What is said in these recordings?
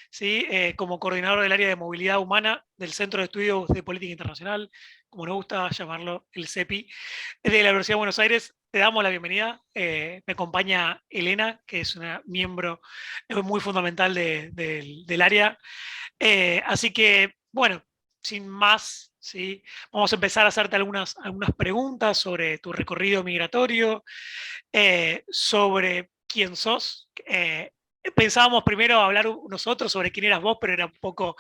¿sí? Como coordinador del área de movilidad humana del Centro de Estudios de Política Internacional, como nos gusta llamarlo, el CEPI, de la Universidad de Buenos Aires. Te damos la bienvenida. Me acompaña Elena, que es una miembro muy fundamental del área. Así que, bueno, sin más, ¿sí? Vamos a empezar a hacerte algunas preguntas sobre tu recorrido migratorio, sobre quién sos. Pensábamos primero hablar nosotros sobre quién eras vos, pero era un poco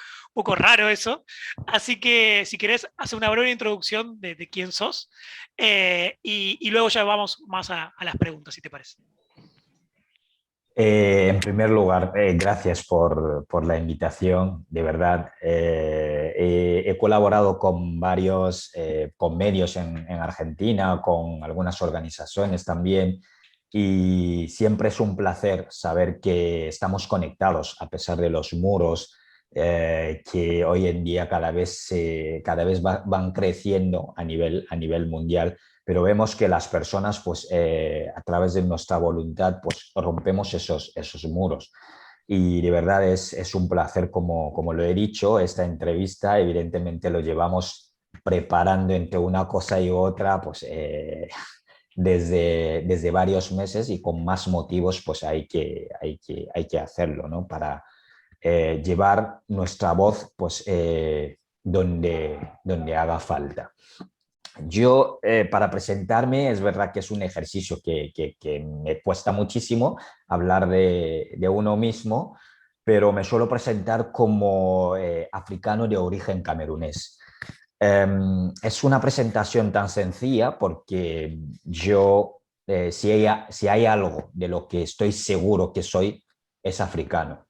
raro eso. Así que si querés, hacer una breve introducción de quién sos, y luego ya vamos más a las preguntas, si te parece. En primer lugar, gracias por la invitación. De verdad, he colaborado con varios con medios en Argentina, con algunas organizaciones también, y siempre es un placer saber que estamos conectados a pesar de los muros que hoy en día cada vez van creciendo a nivel mundial, pero vemos que las personas, pues, a través de nuestra voluntad, pues, rompemos esos muros. Y de verdad es un placer, como lo he dicho, esta entrevista evidentemente lo llevamos preparando entre una cosa y otra, pues, desde varios meses, y con más motivos, pues hay que hacerlo, ¿no? Para llevar nuestra voz, pues, donde haga falta. Yo, para presentarme, es verdad que es un ejercicio que me cuesta muchísimo hablar de uno mismo, pero me suelo presentar como africano de origen camerunés. Es una presentación tan sencilla porque yo, si hay algo de lo que estoy seguro que soy, es africano.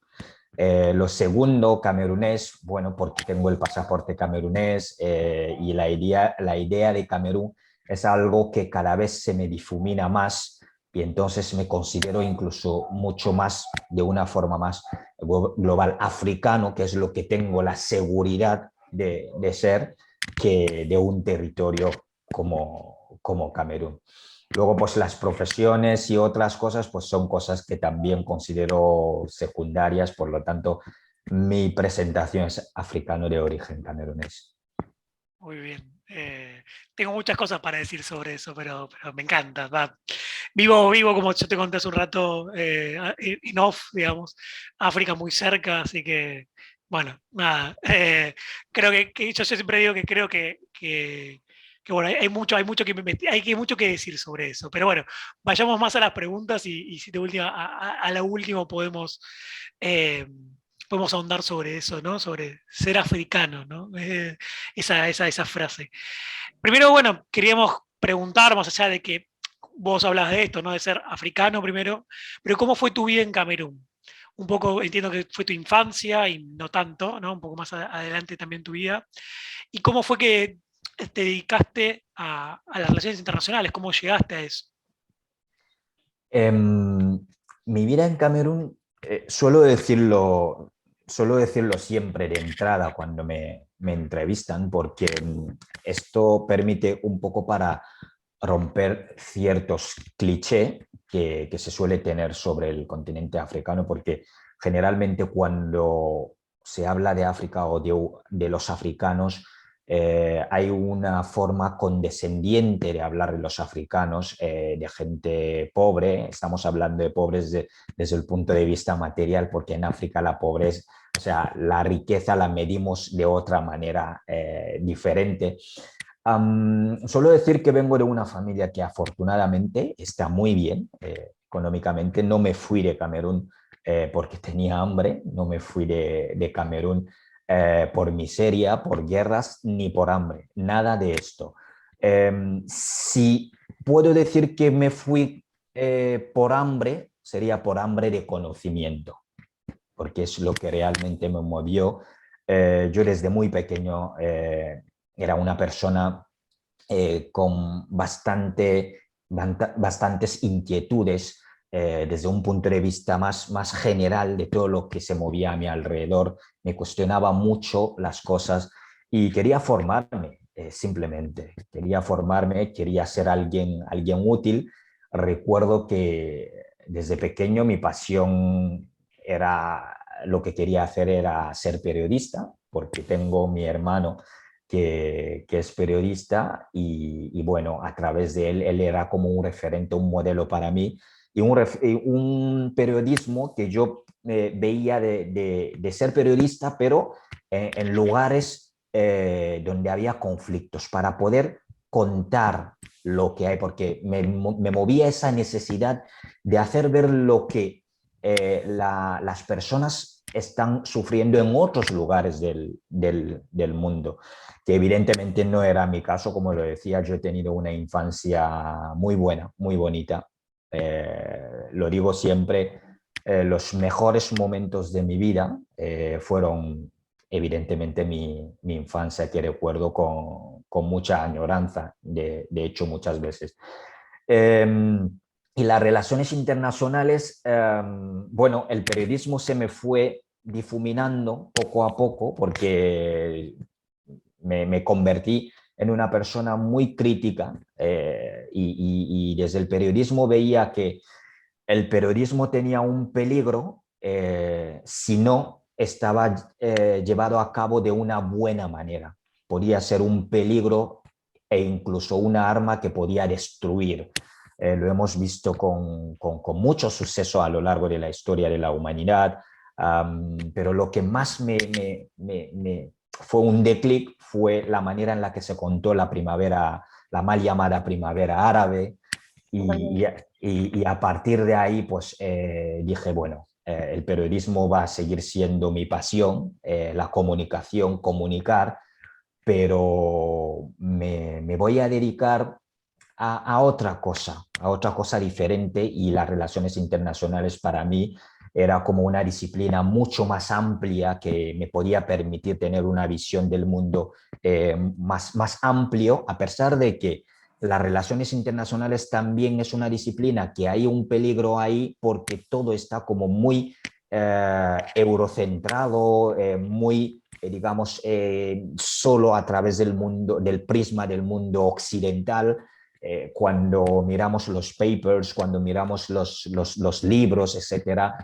Lo segundo, camerunés, bueno, porque tengo el pasaporte camerunés, y la idea de Camerún es algo que cada vez se me difumina más, y entonces me considero incluso mucho más, de una forma más global, africano, que es lo que tengo la seguridad de ser, que de un territorio como Camerún. Luego, pues las profesiones y otras cosas, pues son cosas que también considero secundarias, por lo tanto, mi presentación es africano de origen camerunés. Muy bien. Tengo muchas cosas para decir sobre eso, pero me encanta. Va. Vivo, como yo te conté hace un rato, en off, digamos, África muy cerca, así que, bueno, nada. Creo que yo siempre digo que creo que, bueno, hay mucho hay mucho que decir sobre eso. Pero bueno, vayamos más a las preguntas y si de última, a la última eh, podemos ahondar sobre eso, ¿no? Sobre ser africano, ¿no? Esa frase. Primero, bueno, queríamos preguntar, más allá de que vos hablas de esto, ¿no? De ser africano primero, pero ¿cómo fue tu vida en Camerún? Un poco entiendo que fue tu infancia y no tanto, ¿no? Un poco más adelante también tu vida. ¿Y cómo fue que te dedicaste a las relaciones internacionales? ¿Cómo llegaste a eso? Mi vida en Camerún, suelo decirlo siempre de entrada cuando me entrevistan, porque esto permite un poco para romper ciertos clichés que se suele tener sobre el continente africano, porque generalmente cuando se habla de África o de los africanos, hay una forma condescendiente de hablar de los africanos, de gente pobre. Estamos hablando de pobres desde el punto de vista material, porque en África la pobreza, o sea, la riqueza la medimos de otra manera diferente. Suelo decir que vengo de una familia que afortunadamente está muy bien económicamente. No me fui de Camerún porque tenía hambre, no me fui de Camerún por miseria, por guerras, ni por hambre, nada de esto. Si puedo decir que me fui por hambre, sería por hambre de conocimiento, porque es lo que realmente me movió. Yo desde muy pequeño era una persona con bastantes inquietudes desde un punto de vista más general de todo lo que se movía a mi alrededor. Me cuestionaba mucho las cosas y quería formarme, simplemente. Quería formarme, quería ser alguien útil. Recuerdo que desde pequeño mi pasión era lo que quería hacer era ser periodista, porque tengo mi hermano que es periodista y bueno, a través de él, él era como un referente, un modelo para mí y un periodismo que yo veía de ser periodista, pero en lugares donde había conflictos, para poder contar lo que hay, porque me movía esa necesidad de hacer ver lo que las personas están sufriendo en otros lugares del mundo, que evidentemente no era mi caso, como lo decía, yo he tenido una infancia muy buena, muy bonita. Lo digo siempre, los mejores momentos de mi vida fueron evidentemente mi infancia, que recuerdo con mucha añoranza, de hecho muchas veces. Y las relaciones internacionales, bueno, el periodismo se me fue difuminando poco a poco porque me convertí en una persona muy crítica y desde el periodismo veía que el periodismo tenía un peligro si no estaba llevado a cabo de una buena manera. Podía ser un peligro e incluso una arma que podía destruir. Lo hemos visto con mucho suceso a lo largo de la historia de la humanidad, pero lo que más fue un declic fue la manera en la que se contó la primavera, la mal llamada primavera árabe, y, y a partir de ahí, pues dije, bueno, el periodismo va a seguir siendo mi pasión, la comunicación, comunicar, pero me voy a dedicar a otra cosa diferente y las relaciones internacionales para mí era como una disciplina mucho más amplia que me podía permitir tener una visión del mundo más amplio, a pesar de que las relaciones internacionales también es una disciplina que hay un peligro ahí porque todo está como muy eurocentrado, muy, digamos, solo a través del mundo, del prisma del mundo occidental. Cuando miramos los papers, cuando miramos los libros, etcétera,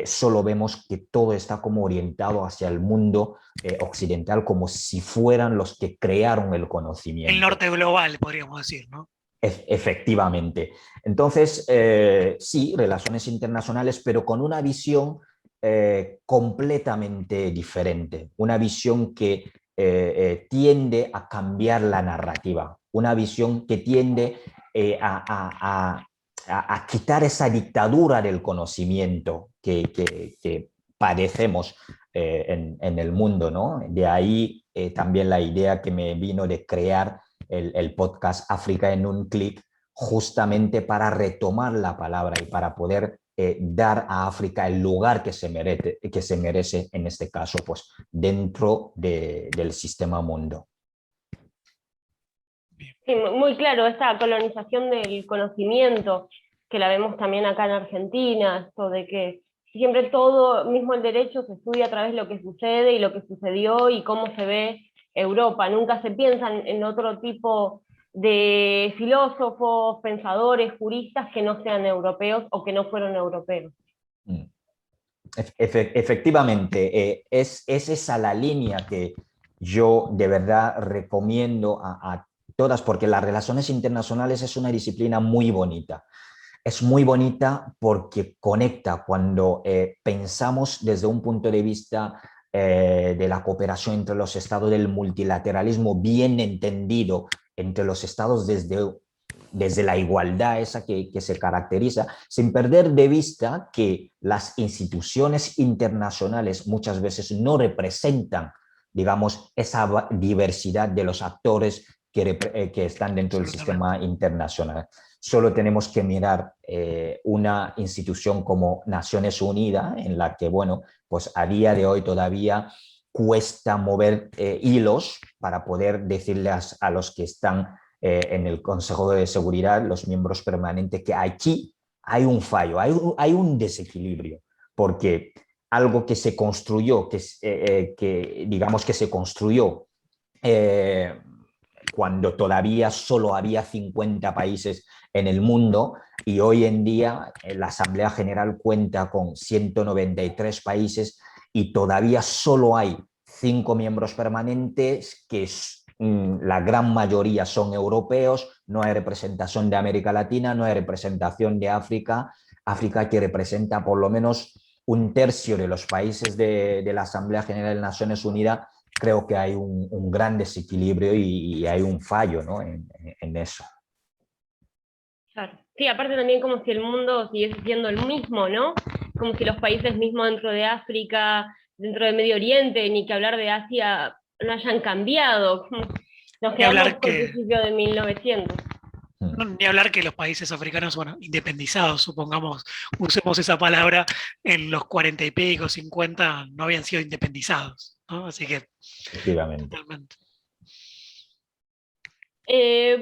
solo vemos que todo está como orientado hacia el mundo occidental, como si fueran los que crearon el El conocimiento. norte global, podríamos decir, ¿no? Efectivamente. Entonces, sí, relaciones internacionales, pero con una visión completamente diferente, una visión que tiende a cambiar la narrativa, una visión que tiende a quitar esa dictadura del conocimiento que padecemos en el mundo, ¿no? De ahí también la idea que me vino de crear el podcast África en un clic, justamente para retomar la palabra y para poder dar a África el lugar que se merece en este caso, pues dentro del sistema mundo. Sí, muy claro, esta colonización del conocimiento, que la vemos también acá en Argentina, esto de que siempre todo, mismo el derecho, se estudia a través de lo que sucede y lo que sucedió y cómo se ve Europa. Nunca se piensa en otro tipo de filósofos, pensadores, juristas que no sean europeos o que no fueron europeos. Efectivamente, es esa la línea que yo de verdad recomiendo a todas, porque las relaciones internacionales es una disciplina muy bonita. Es muy bonita porque conecta cuando pensamos desde un punto de vista de la cooperación entre los estados, del multilateralismo bien entendido entre los estados desde la igualdad esa que se caracteriza, sin perder de vista que las instituciones internacionales muchas veces no representan, digamos, esa diversidad de los actores que están dentro del sistema internacional. Solo tenemos que mirar una institución como Naciones Unidas, en la que, bueno, pues a día de hoy todavía cuesta mover hilos para poder decirles a los que están en el Consejo de Seguridad, los miembros permanentes, que aquí hay un fallo, hay un desequilibrio, porque algo que se construyó, que digamos que se construyó cuando todavía solo había 50 países en el mundo, y hoy en día la Asamblea General cuenta con 193 países, y todavía solo hay 5 miembros permanentes que la gran mayoría son europeos, no hay representación de América Latina, no hay representación de África, África que representa por lo menos un tercio de los países de la Asamblea General de Naciones Unidas. Creo que hay un gran desequilibrio y hay un fallo, ¿no? en eso. Claro. Sí, aparte también como si el mundo siguiese siendo el mismo, ¿no? Como si los países mismos dentro de África, dentro de Medio Oriente, ni que hablar de Asia, no hayan cambiado. Nos Ni quedamos hablar con el que, principio de 1900. no, ni hablar que los países africanos, bueno, independizados, supongamos, usemos esa palabra, en los 40 y pico, 50, no habían sido independizados, ¿no? Así que, Efectivamente. totalmente.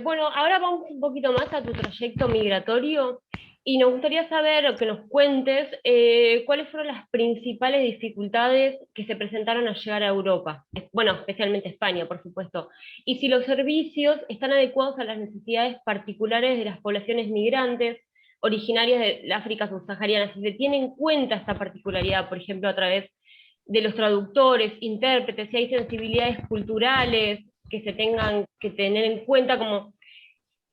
Bueno, ahora vamos un poquito más a tu trayecto migratorio y nos gustaría saber o que nos cuentes cuáles fueron las principales dificultades que se presentaron al llegar a Europa, bueno, especialmente España, por supuesto, y si los servicios están adecuados a las necesidades particulares de las poblaciones migrantes originarias de África subsahariana, si se tiene en cuenta esta particularidad, por ejemplo, a través de los traductores, intérpretes, si hay sensibilidades culturales que se tengan que tener en cuenta, como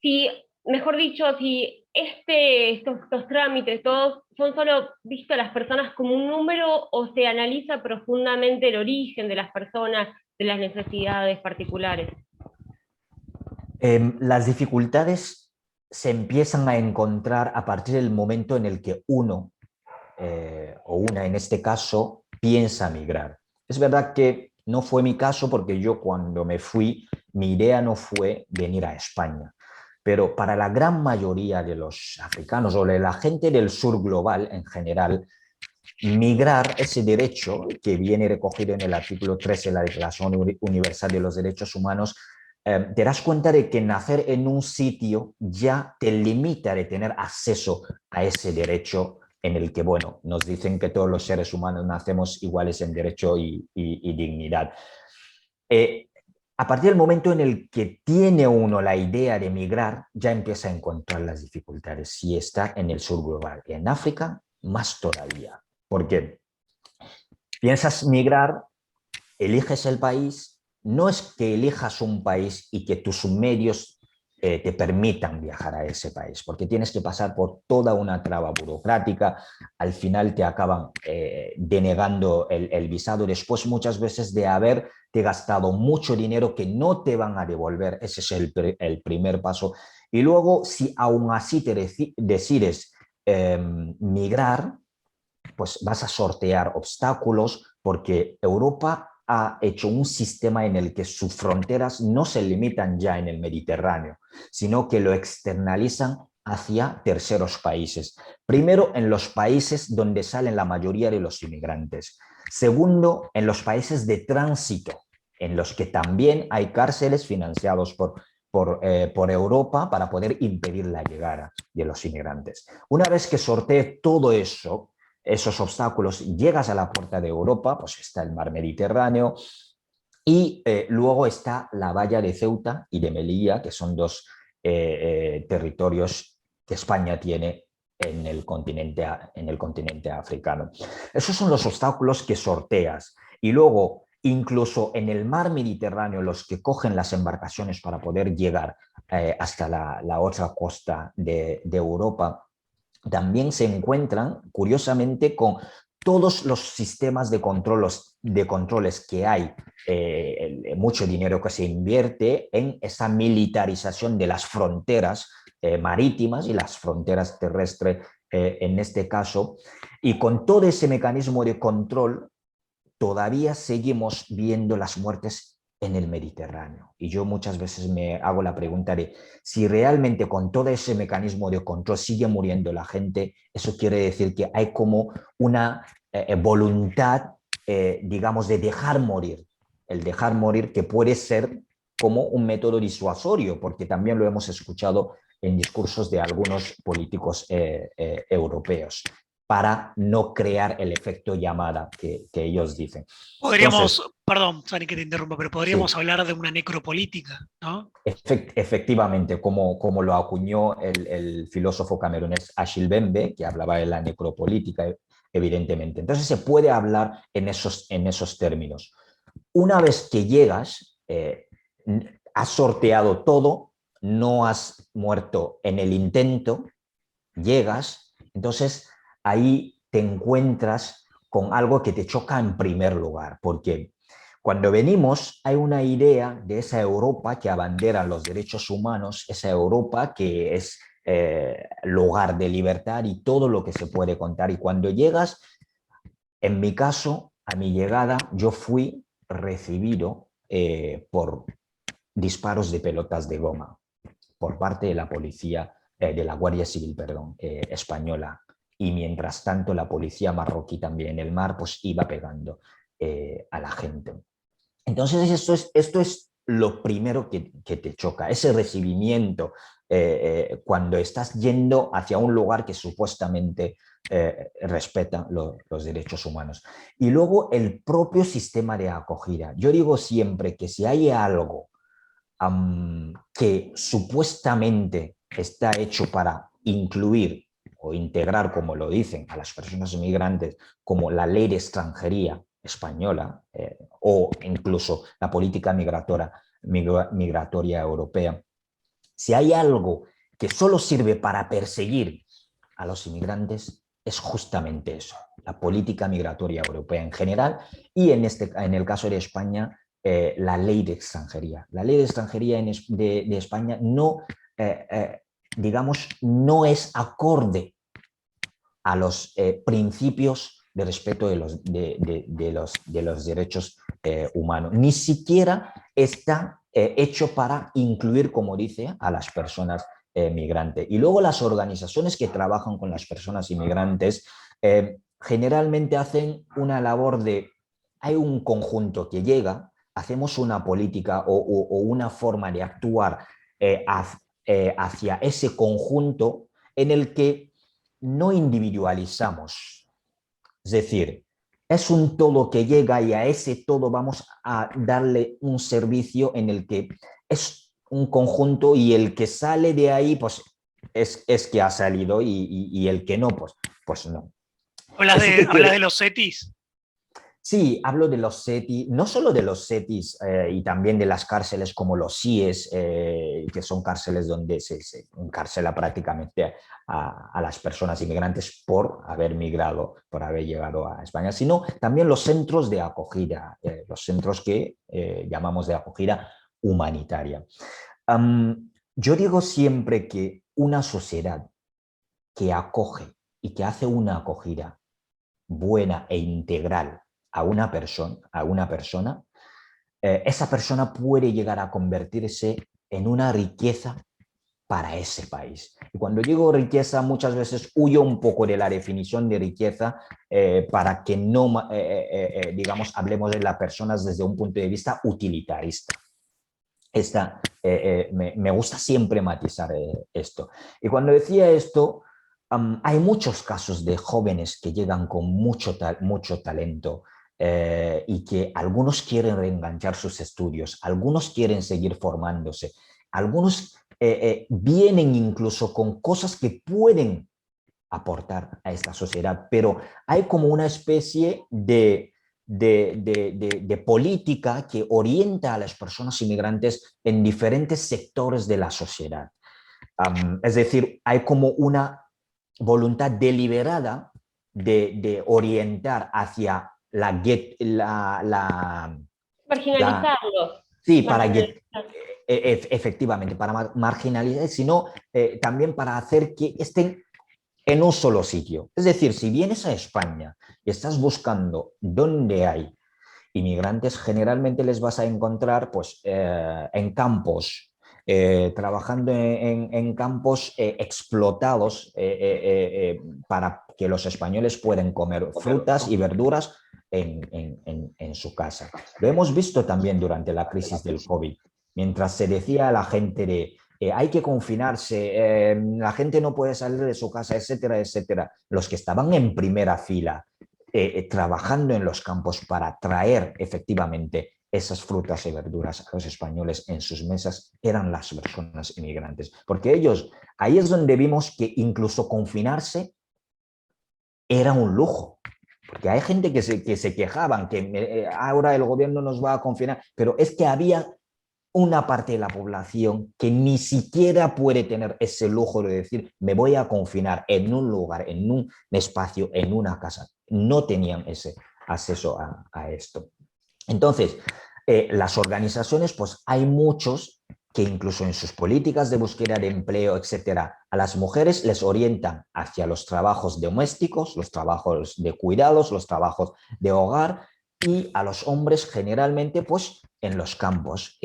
si, mejor dicho, si estos trámites, todos son solo vistos a las personas como un número o se analiza profundamente el origen de las personas, de las necesidades particulares. Las dificultades se empiezan a encontrar a partir del momento en el que uno, o una en este caso, piensa migrar. Es verdad que no fue mi caso porque yo cuando me fui, mi idea no fue venir a España. Pero para la gran mayoría de los africanos o de la gente del sur global en general, migrar, ese derecho que viene recogido en el artículo 13 de la Declaración Universal de los Derechos Humanos, te das cuenta de que nacer en un sitio ya te limita de tener acceso a ese derecho en el que, bueno, nos dicen que todos los seres humanos nacemos iguales en derecho y dignidad. A partir del momento en el que tiene uno la idea de migrar, ya empieza a encontrar las dificultades. Si está en el sur global, en África, más todavía. Porque piensas migrar, eliges el país, no es que elijas un país y que tus medios te permitan viajar a ese país, porque tienes que pasar por toda una traba burocrática, al final te acaban denegando el visado, después muchas veces de haberte gastado mucho dinero que no te van a devolver, ese es el primer paso. Y luego, si aún así te decides migrar, pues vas a sortear obstáculos porque Europa ha hecho un sistema en el que sus fronteras no se limitan ya en el Mediterráneo, sino que lo externalizan hacia terceros países. Primero, en los países donde salen la mayoría de los inmigrantes. Segundo, en los países de tránsito, en los que también hay cárceles financiados por Europa para poder impedir la llegada de los inmigrantes. Una vez que sortee todo eso, esos obstáculos, llegas a la puerta de Europa, pues está el mar Mediterráneo y luego está la valla de Ceuta y de Melilla, que son dos territorios que España tiene en el continente africano. Esos son los obstáculos que sorteas. Y luego, incluso en el mar Mediterráneo, los que cogen las embarcaciones para poder llegar hasta la otra costa de Europa, también se encuentran, curiosamente, con todos los sistemas de controles que hay, mucho dinero que se invierte en esa militarización de las fronteras marítimas y las fronteras terrestres en este caso, y con todo ese mecanismo de control todavía seguimos viendo las muertes en el Mediterráneo. Y yo muchas veces me hago la pregunta de si realmente con todo ese mecanismo de control sigue muriendo la gente, eso quiere decir que hay como una voluntad, digamos, de dejar morir. El dejar morir que puede ser como un método disuasorio, porque también lo hemos escuchado en discursos de algunos políticos europeos, para no crear el efecto llamada que ellos dicen. Entonces, Podríamos, perdón, Sani, que te interrumpa, pero podríamos sí, hablar de una necropolítica, ¿no? efectivamente, como lo acuñó el filósofo camerunés Achille Mbembe, que hablaba de la necropolítica, evidentemente. Entonces se puede hablar en esos términos. Una vez que llegas, has sorteado todo, no has muerto en el intento, llegas, entonces ahí te encuentras con algo que te choca en primer lugar, porque cuando venimos hay una idea de esa Europa que abandera los derechos humanos, esa Europa que es lugar de libertad y todo lo que se puede contar. Y cuando llegas, en mi caso, a mi llegada, yo fui recibido por disparos de pelotas de goma por parte de la policía, de la Guardia Civil, perdón, española. Y mientras tanto la policía marroquí también en el mar pues iba pegando a la gente. Entonces esto es lo primero que te choca, ese recibimiento cuando estás yendo hacia un lugar que supuestamente respeta los derechos humanos. Y luego el propio sistema de acogida. Yo digo siempre que si hay algo que supuestamente está hecho para incluir o integrar, como lo dicen, a las personas migrantes, como la ley de extranjería española o incluso la política migratoria europea, si hay algo que solo sirve para perseguir a los inmigrantes, es justamente eso, la política migratoria europea en general y en el caso de España, la ley de extranjería. La ley de extranjería de España no, digamos, no es acorde a los principios de respeto de los derechos humanos. Ni siquiera está hecho para incluir, como dice, a las personas migrantes. Y luego las organizaciones que trabajan con las personas inmigrantes generalmente hacen una labor de, hay un conjunto que llega, hacemos una política o una forma de actuar hacia ese conjunto en el que no individualizamos. Es decir, es un todo que llega y a ese todo vamos a darle un servicio en el que es un conjunto y el que sale de ahí pues es que ha salido y el que no, pues no. ¿Hablas de los CETIs? Sí, hablo de los CETIs, no solo de los CETIs y también de las cárceles como los CIES, que son cárceles donde se encarcela prácticamente a las personas inmigrantes por haber migrado, por haber llegado a España, sino también los centros de acogida, los centros que llamamos de acogida humanitaria. Yo digo siempre que una sociedad que acoge y que hace una acogida buena e integral a una persona, esa persona puede llegar a convertirse en una riqueza para ese país. Y cuando digo riqueza, muchas veces huyo un poco de la definición de riqueza para que no, digamos, hablemos de las personas desde un punto de vista utilitarista. Me gusta siempre matizar esto. Y cuando decía esto, hay muchos casos de jóvenes que llegan con mucho talento y que algunos quieren reenganchar sus estudios, algunos quieren seguir formándose, algunos vienen incluso con cosas que pueden aportar a esta sociedad, pero hay como una especie de política que orienta a las personas inmigrantes en diferentes sectores de la sociedad. Es decir, hay como una voluntad deliberada de orientar hacia marginalizarlos. Sí, efectivamente, para marginalizar, sino también para hacer que estén en un solo sitio. Es decir, si vienes a España y estás buscando dónde hay inmigrantes, generalmente les vas a encontrar pues, en campos, trabajando en campos explotados para que los españoles puedan comer frutas y verduras en su casa. Lo hemos visto también durante la crisis del COVID, mientras se decía a la gente de hay que confinarse, la gente no puede salir de su casa, etcétera, etcétera. Los que estaban en primera fila trabajando en los campos para traer efectivamente esas frutas y verduras a los españoles en sus mesas eran las personas inmigrantes. Porque ellos, ahí es donde vimos que incluso confinarse era un lujo. Porque hay gente que se quejaban, que ahora el gobierno nos va a confinar, pero es que había una parte de la población que ni siquiera puede tener ese lujo de decir, me voy a confinar en un lugar, en un espacio, en una casa. No tenían ese acceso a esto. Entonces, las organizaciones, pues hay muchos que incluso en sus políticas de búsqueda de empleo, etcétera, a las mujeres les orientan hacia los trabajos domésticos, los trabajos de cuidados, los trabajos de hogar, y a los hombres generalmente pues en los campos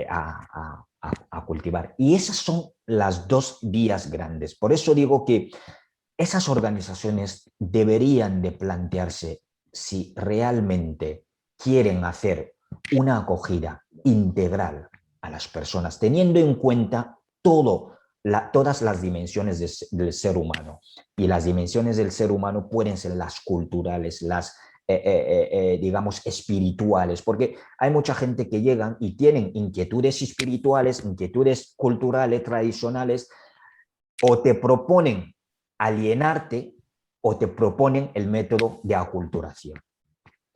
a cultivar. Y esas son las dos vías grandes. Por eso digo que esas organizaciones deberían de plantearse si realmente quieren hacer una acogida integral a las personas, teniendo en cuenta todas las dimensiones del ser humano. Y las dimensiones del ser humano pueden ser las culturales, las, digamos, espirituales, porque hay mucha gente que llegan y tienen inquietudes espirituales, inquietudes culturales, tradicionales, o te proponen alienarte o te proponen el método de aculturación.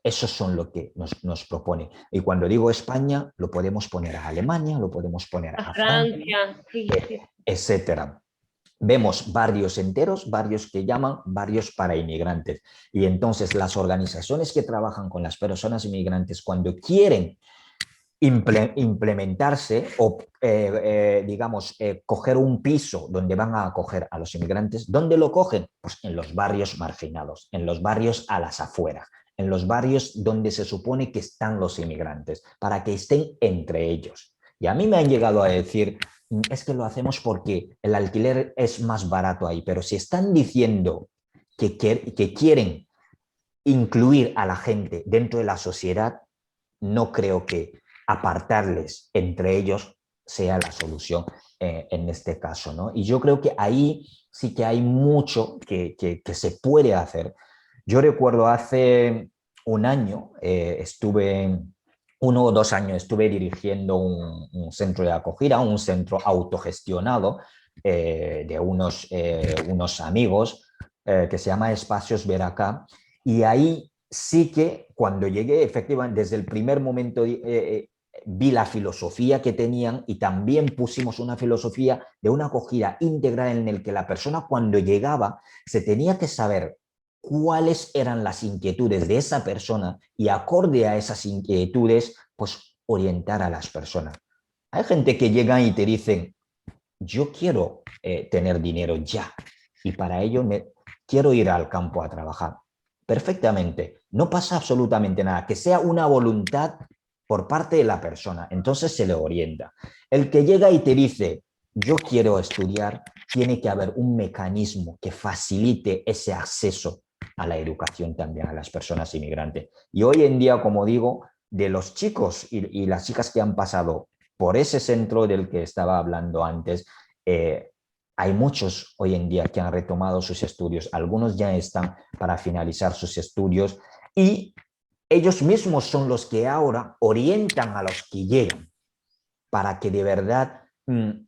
Esos son lo que nos proponen. Y cuando digo España, lo podemos poner a Alemania, lo podemos poner a Francia, Sí, sí. etcétera. Vemos barrios enteros, barrios que llaman barrios para inmigrantes. Y entonces las organizaciones que trabajan con las personas inmigrantes, cuando quieren implementarse o, digamos, coger un piso donde van a acoger a los inmigrantes, ¿dónde lo cogen? Pues en los barrios marginados, en los barrios a las afueras, en los barrios donde se supone que están los inmigrantes, para que estén entre ellos. Y a mí me han llegado a decir, es que lo hacemos porque el alquiler es más barato ahí, pero si están diciendo que quieren incluir a la gente dentro de la sociedad, no creo que apartarles entre ellos sea la solución en este caso, ¿no? Y yo creo que ahí sí que hay mucho que se puede hacer. Yo recuerdo hace un año, estuve, 1 o 2 años, estuve dirigiendo un centro de acogida, un centro autogestionado de unos amigos que se llama Espacios Veracá, y ahí sí que cuando llegué, efectivamente, desde el primer momento vi la filosofía que tenían, y también pusimos una filosofía de una acogida integral en el que la persona cuando llegaba se tenía que saber cuáles eran las inquietudes de esa persona y acorde a esas inquietudes, pues orientar a las personas. Hay gente que llega y te dicen, yo quiero tener dinero ya y para ello quiero ir al campo a trabajar. Perfectamente, no pasa absolutamente nada, que sea una voluntad por parte de la persona, entonces se le orienta. El que llega y te dice, yo quiero estudiar, tiene que haber un mecanismo que facilite ese acceso a la educación también a las personas inmigrantes. Y hoy en día, como digo, de los chicos y las chicas que han pasado por ese centro del que estaba hablando antes, hay muchos hoy en día que han retomado sus estudios, algunos ya están para finalizar sus estudios, y ellos mismos son los que ahora orientan a los que llegan para que de verdad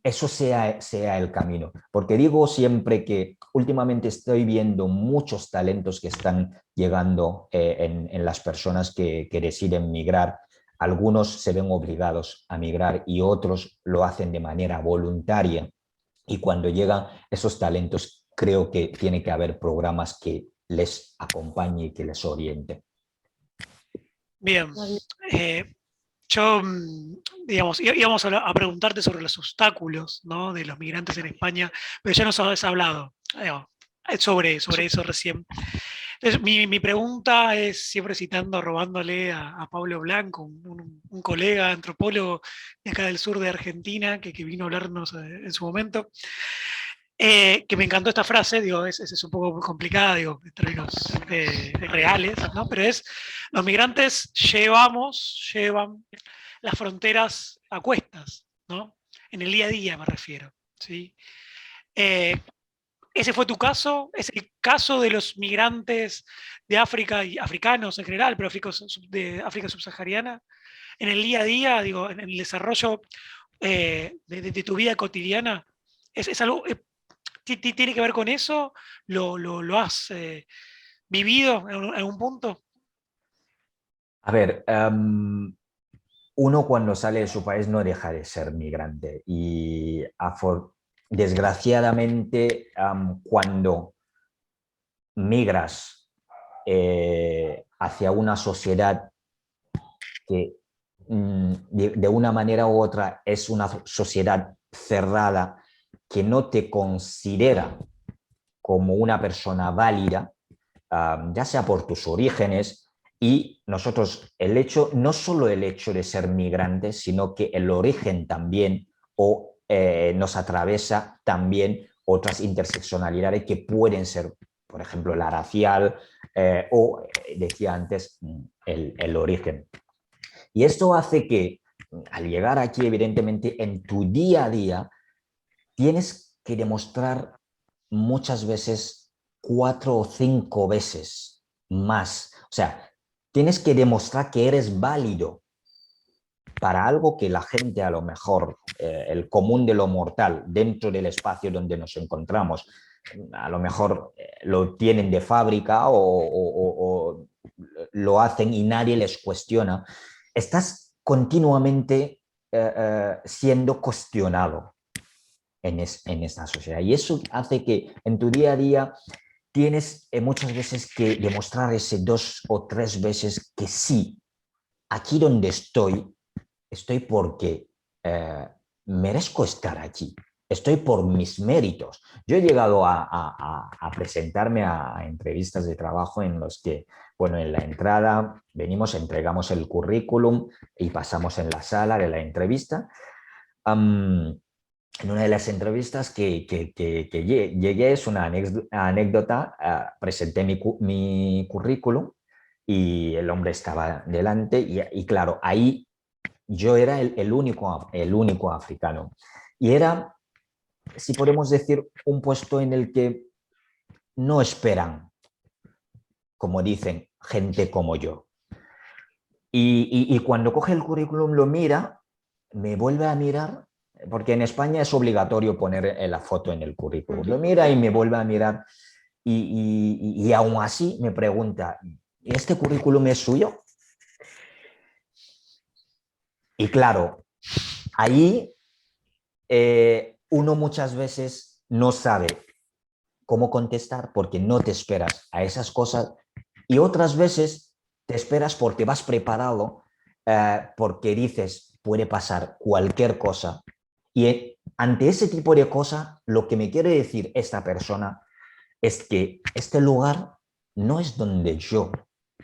eso sea el camino. Porque digo siempre que últimamente estoy viendo muchos talentos que están llegando en las personas que deciden migrar. Algunos se ven obligados a migrar y otros lo hacen de manera voluntaria. Y cuando llegan esos talentos, creo que tiene que haber programas que les acompañen y que les orienten. Bien. Yo, digamos, íbamos a preguntarte sobre los obstáculos, ¿no?, de los migrantes en España, pero ya nos has hablado sobre eso recién. Entonces, mi pregunta es, siempre citando, robándole a Pablo Blanco, un colega antropólogo de acá del sur de Argentina, que vino a hablarnos en su momento, que me encantó esta frase, digo, es un poco complicada, digo, en términos reales, ¿no? Pero es, los migrantes llevan las fronteras a cuestas, ¿no? En el día a día me refiero, ¿sí? ¿Ese fue tu caso? ¿Es el caso de los migrantes de África y africanos en general, pero de África subsahariana? En el día a día, digo, en el desarrollo de tu vida cotidiana, ¿es algo, tiene que ver con eso? ¿Lo has vivido en un punto? A ver, uno cuando sale de su país no deja de ser migrante y desgraciadamente cuando migras hacia una sociedad que de una manera u otra es una sociedad cerrada que no te considera como una persona válida, ya sea por tus orígenes, y nosotros no solo el hecho de ser migrantes, sino que el origen también nos atraviesa también otras interseccionalidades que pueden ser, por ejemplo, la racial decía antes, el origen. Y esto hace que al llegar aquí, evidentemente, en tu día a día, tienes que demostrar muchas veces 4 o 5 veces más. O sea, tienes que demostrar que eres válido para algo que la gente a lo mejor, el común de lo mortal, dentro del espacio donde nos encontramos, a lo mejor lo tienen de fábrica o lo hacen y nadie les cuestiona. Estás continuamente siendo cuestionado en esta sociedad. Y eso hace que en tu día a día tienes muchas veces que demostrar ese 2 o 3 veces que sí, aquí donde estoy porque merezco estar aquí. Estoy por mis méritos. Yo he llegado a presentarme a entrevistas de trabajo en los que, bueno, en la entrada venimos, entregamos el currículum y pasamos en la sala de la entrevista. En una de las entrevistas que llegué, es una anécdota, presenté mi currículum y el hombre estaba delante y claro, ahí yo era el único africano. Y era, si podemos decir, un puesto en el que no esperan, como dicen, gente como yo. Y cuando coge el currículum lo mira, me vuelve a mirar, porque en España es obligatorio poner la foto en el currículum. Lo mira y me vuelve a mirar y aún así me pregunta, ¿este currículum es suyo? Y claro, ahí uno muchas veces no sabe cómo contestar porque no te esperas a esas cosas y otras veces te esperas porque vas preparado, porque dices, puede pasar cualquier cosa. Y ante ese tipo de cosas, lo que me quiere decir esta persona es que este lugar no es donde yo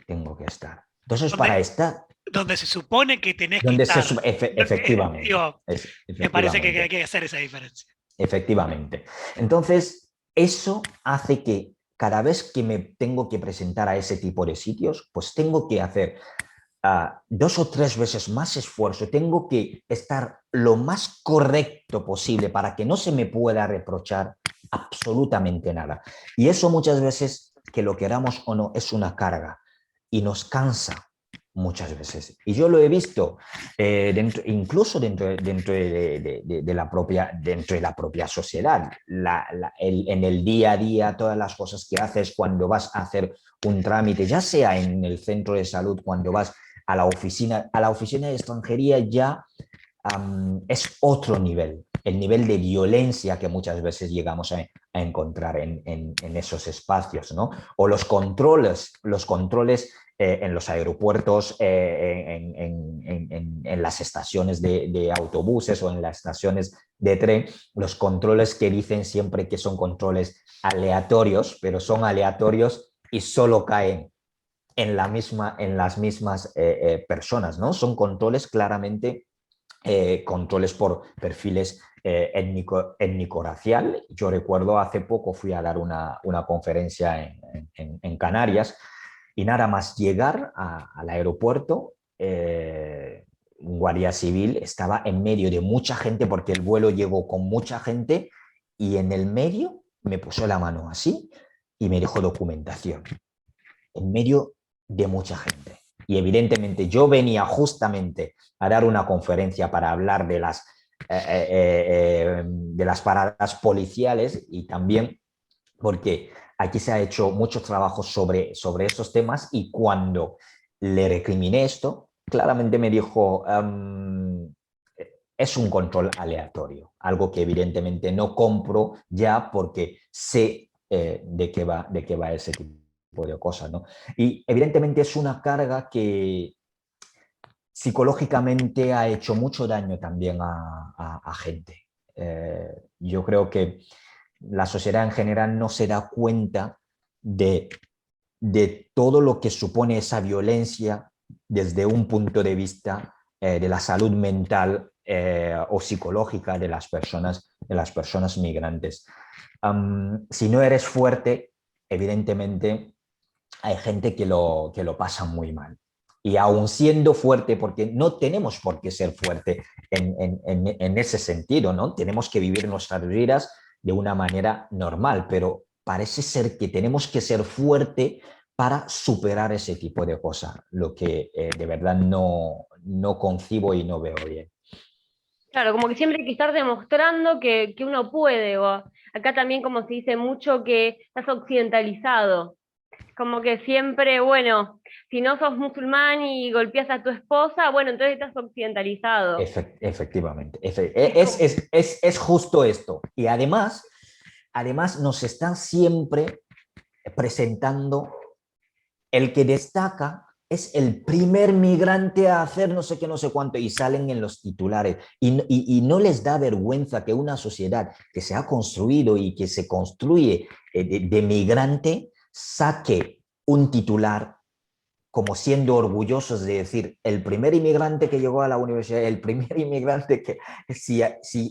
tengo que estar. Entonces, para Donde, estar donde se supone que tenés que donde estar. efectivamente, Digo, me parece que hay efectivamente. que hacer esa diferencia. Efectivamente. Entonces, eso hace que cada vez que me tengo que presentar a ese tipo de sitios, pues tengo que hacer 2 o 3 veces más esfuerzo, tengo que estar lo más correcto posible para que no se me pueda reprochar absolutamente nada. Y eso muchas veces, que lo queramos o no, es una carga y nos cansa muchas veces. Y yo lo he visto incluso dentro de la propia sociedad. En el día a día, todas las cosas que haces cuando vas a hacer un trámite, ya sea en el centro de salud, cuando vas a la oficina de extranjería, ya es otro nivel, el nivel de violencia que muchas veces llegamos a encontrar en esos espacios, ¿no? O los controles en los aeropuertos, en las estaciones de autobuses o en las estaciones de tren, los controles que dicen siempre que son controles aleatorios, pero son aleatorios y solo caen en las mismas personas, ¿no? Son controles claramente controles por perfiles étnico-racial. Yo recuerdo hace poco fui a dar una conferencia en Canarias y nada más llegar al aeropuerto, un guardia civil estaba en medio de mucha gente porque el vuelo llegó con mucha gente y en el medio me puso la mano así y me dejó documentación. En medio de mucha gente. Y evidentemente yo venía justamente a dar una conferencia para hablar de las paradas policiales y también porque aquí se ha hecho muchos trabajos sobre esos temas y cuando le recriminé esto, claramente me dijo, es un control aleatorio, algo que evidentemente no compro ya porque sé de qué va ese tipo de cosas, ¿no? Y evidentemente es una carga que psicológicamente ha hecho mucho daño también a gente. Yo creo que la sociedad en general no se da cuenta de, de todo lo que supone esa violencia desde un punto de vista de la salud mental o psicológica de las personas migrantes. Si no eres fuerte, evidentemente hay gente que lo pasa muy mal. Y aún siendo fuerte, porque no tenemos por qué ser fuerte en ese sentido, ¿no? Tenemos que vivir nuestras vidas de una manera normal, pero parece ser que tenemos que ser fuerte para superar ese tipo de cosas, lo que de verdad no concibo y no veo bien. Claro, como que siempre hay que estar demostrando que uno puede, o acá también como se dice mucho que estás occidentalizado, como que siempre, bueno, si no sos musulmán y golpeas a tu esposa, bueno, entonces estás occidentalizado. Efectivamente, Es como, es justo esto. Y además nos están siempre presentando el que destaca es el primer migrante a hacer no sé qué, no sé cuánto, y salen en los titulares. Y no les da vergüenza que una sociedad que se ha construido y que se construye de migrante saque un titular como siendo orgullosos de decir, el primer inmigrante que llegó a la universidad, el primer inmigrante que, si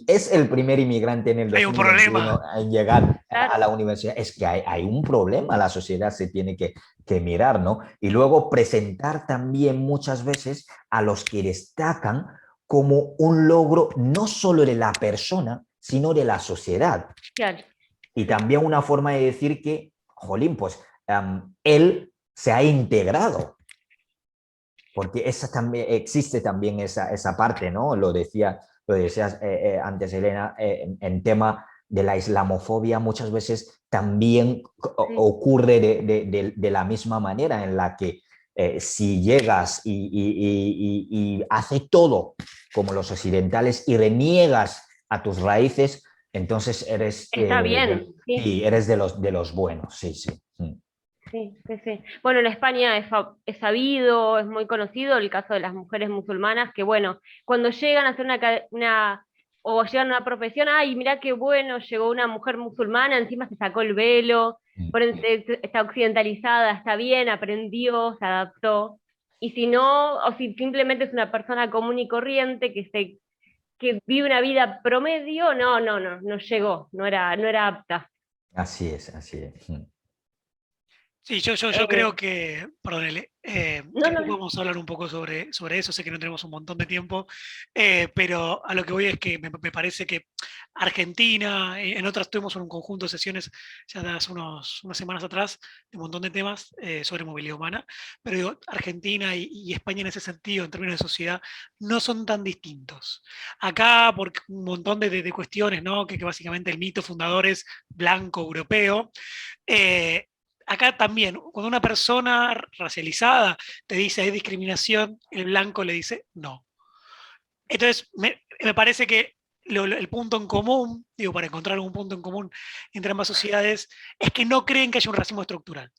es el primer inmigrante en el Hay un 2021 problema. en llegar a claro, la universidad, es que hay un problema, la sociedad se tiene que mirar, ¿no? Y luego presentar también muchas veces a los que destacan como un logro no solo de la persona, sino de la sociedad. claro, Y sí, también una forma de decir que, jolín, pues él se ha integrado, porque esa también, existe también esa parte, ¿no? Lo decías antes, Elena, en tema de la islamofobia muchas veces también sí. ocurre de la misma manera en la que si llegas y hace todo como los occidentales y reniegas a tus raíces, entonces Está bien, sí. sí, eres de los buenos, sí, sí. Mm. Sí, sí, sí. Bueno, en España es sabido, es muy conocido el caso de las mujeres musulmanas que, bueno, cuando llegan a hacer o llegan a una profesión, ay, mirá qué bueno, llegó una mujer musulmana, encima se sacó el velo, Mm. está occidentalizada, está bien, aprendió, se adaptó. Y si no, o si simplemente es una persona común y corriente que vive una vida promedio, no llegó, no era apta. Así es, así es. Mm. Sí, yo Eh, creo que, perdón, no, después no, podemos hablar un poco sobre eso, sé que no tenemos un montón de tiempo, pero a lo que voy es que me parece que Argentina, en otras tuvimos un conjunto de sesiones ya de hace unas semanas atrás, de un montón de temas sobre movilidad humana, pero digo, Argentina y España en ese sentido, en términos de sociedad, no son tan distintos. Acá, por un montón de cuestiones, ¿no? Que básicamente el mito fundador es blanco europeo. eh, Acá también, cuando una persona racializada te dice hay discriminación, el blanco le dice no. Entonces, me parece que el punto en común, digo, para encontrar un punto en común entre ambas sociedades, es que no creen que haya un racismo estructural,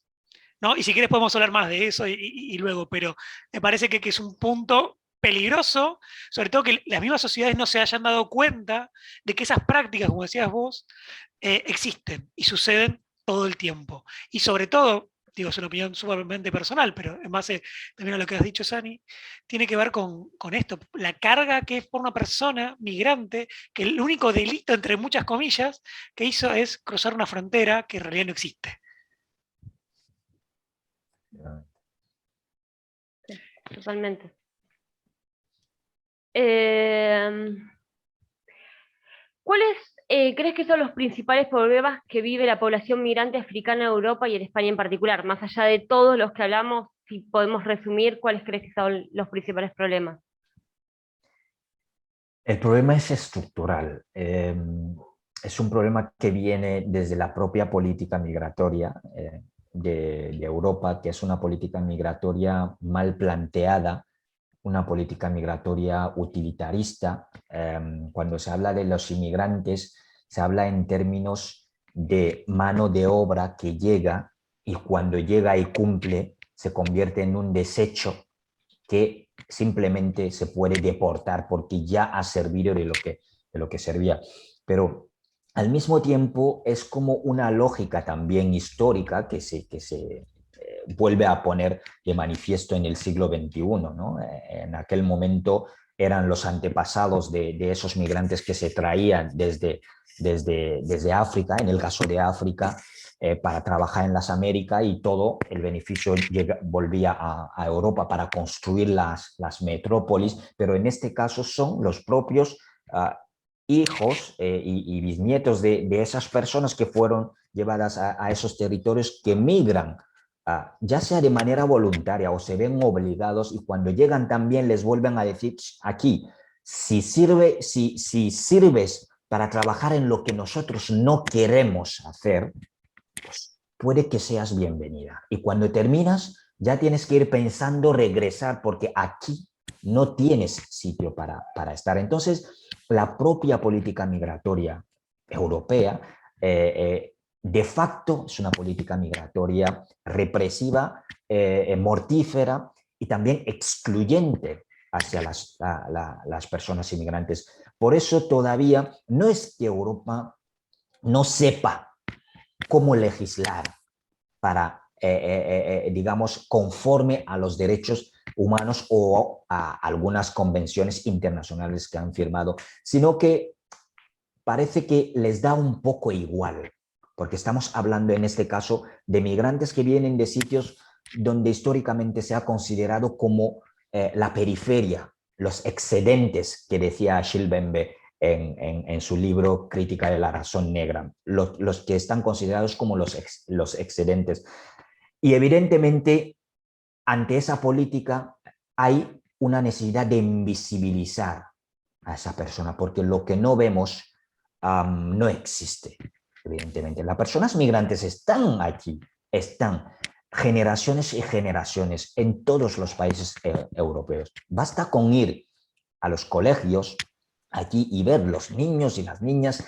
¿no? Y si quieres podemos hablar más de eso y luego, pero me parece que es un punto peligroso, sobre todo que las mismas sociedades no se hayan dado cuenta de que esas prácticas, como decías vos, existen y suceden todo el tiempo. Y sobre todo, digo, es una opinión sumamente personal, pero en base también a lo que has dicho, Sani, tiene que ver con esto, la carga que es por una persona migrante, que el único delito, entre muchas comillas, que hizo es cruzar una frontera que en realidad no existe. totalmente. Eh, ¿Cuáles crees que son los principales problemas que vive la población migrante africana en Europa y en España en particular? Más allá de todos los que hablamos, si podemos resumir, ¿cuáles crees que son los principales problemas? El problema es estructural. es un problema que viene desde la propia política migratoria de Europa, que es una política migratoria mal planteada, una política migratoria utilitarista. Cuando se habla de los inmigrantes, se habla en términos de mano de obra que llega y cuando llega y cumple se convierte en un desecho que simplemente se puede deportar porque ya ha servido de lo que servía. Pero al mismo tiempo es como una lógica también histórica que se vuelve a poner de manifiesto en el siglo XXI, ¿no? En aquel momento eran los antepasados de esos migrantes que se traían desde África, en el caso de África, para trabajar en las Américas y todo el beneficio volvía a Europa para construir las metrópolis, pero en este caso son los propios hijos y bisnietos de esas personas que fueron llevadas a esos territorios que migran, ya sea de manera voluntaria o se ven obligados y cuando llegan también les vuelven a decir aquí, si sirves para trabajar en lo que nosotros no queremos hacer, pues puede que seas bienvenida. Y cuando terminas, ya tienes que ir pensando regresar porque aquí no tienes sitio para estar. Entonces, la propia política migratoria europea de facto es una política migratoria represiva, mortífera y también excluyente hacia las personas inmigrantes. Por eso todavía no es que Europa no sepa cómo legislar para, digamos, conforme a los derechos humanos o a algunas convenciones internacionales que han firmado, sino que parece que les da un poco igual, porque estamos hablando en este caso de migrantes que vienen de sitios donde históricamente se ha considerado como la periferia, los excedentes que decía Achille Mbembe en su libro Crítica de la razón negra, los que están considerados como los excedentes. Y evidentemente, ante esa política hay una necesidad de invisibilizar a esa persona, porque lo que no vemos no existe, evidentemente. Las personas migrantes están aquí, están generaciones y generaciones en todos los países europeos. Basta con ir a los colegios aquí y ver los niños y las niñas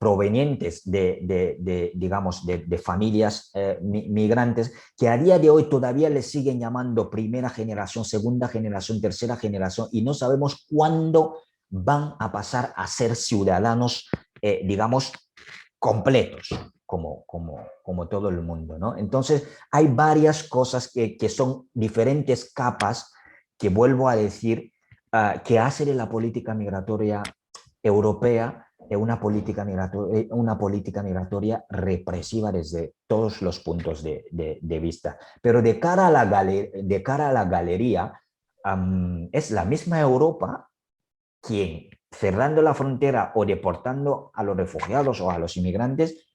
provenientes digamos, de familias migrantes que a día de hoy todavía les siguen llamando primera generación, segunda generación, tercera generación y no sabemos cuándo van a pasar a ser ciudadanos, digamos, completos, como todo el mundo, ¿no? Entonces, hay varias cosas que son diferentes capas que vuelvo a decir que hace de la política migratoria europea una política migratoria represiva desde todos los puntos de vista. Pero de cara a la galería, es la misma Europa quien, cerrando la frontera o deportando a los refugiados o a los inmigrantes,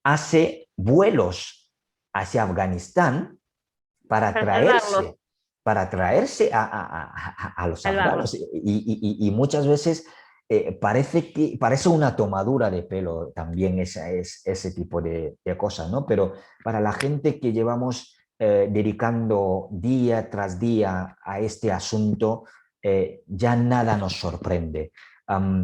hace vuelos hacia Afganistán para traerse a los afganos. Y muchas veces parece una tomadura de pelo también ese tipo de cosas, ¿no? Pero para la gente que llevamos dedicando día tras día a este asunto, ya nada nos sorprende.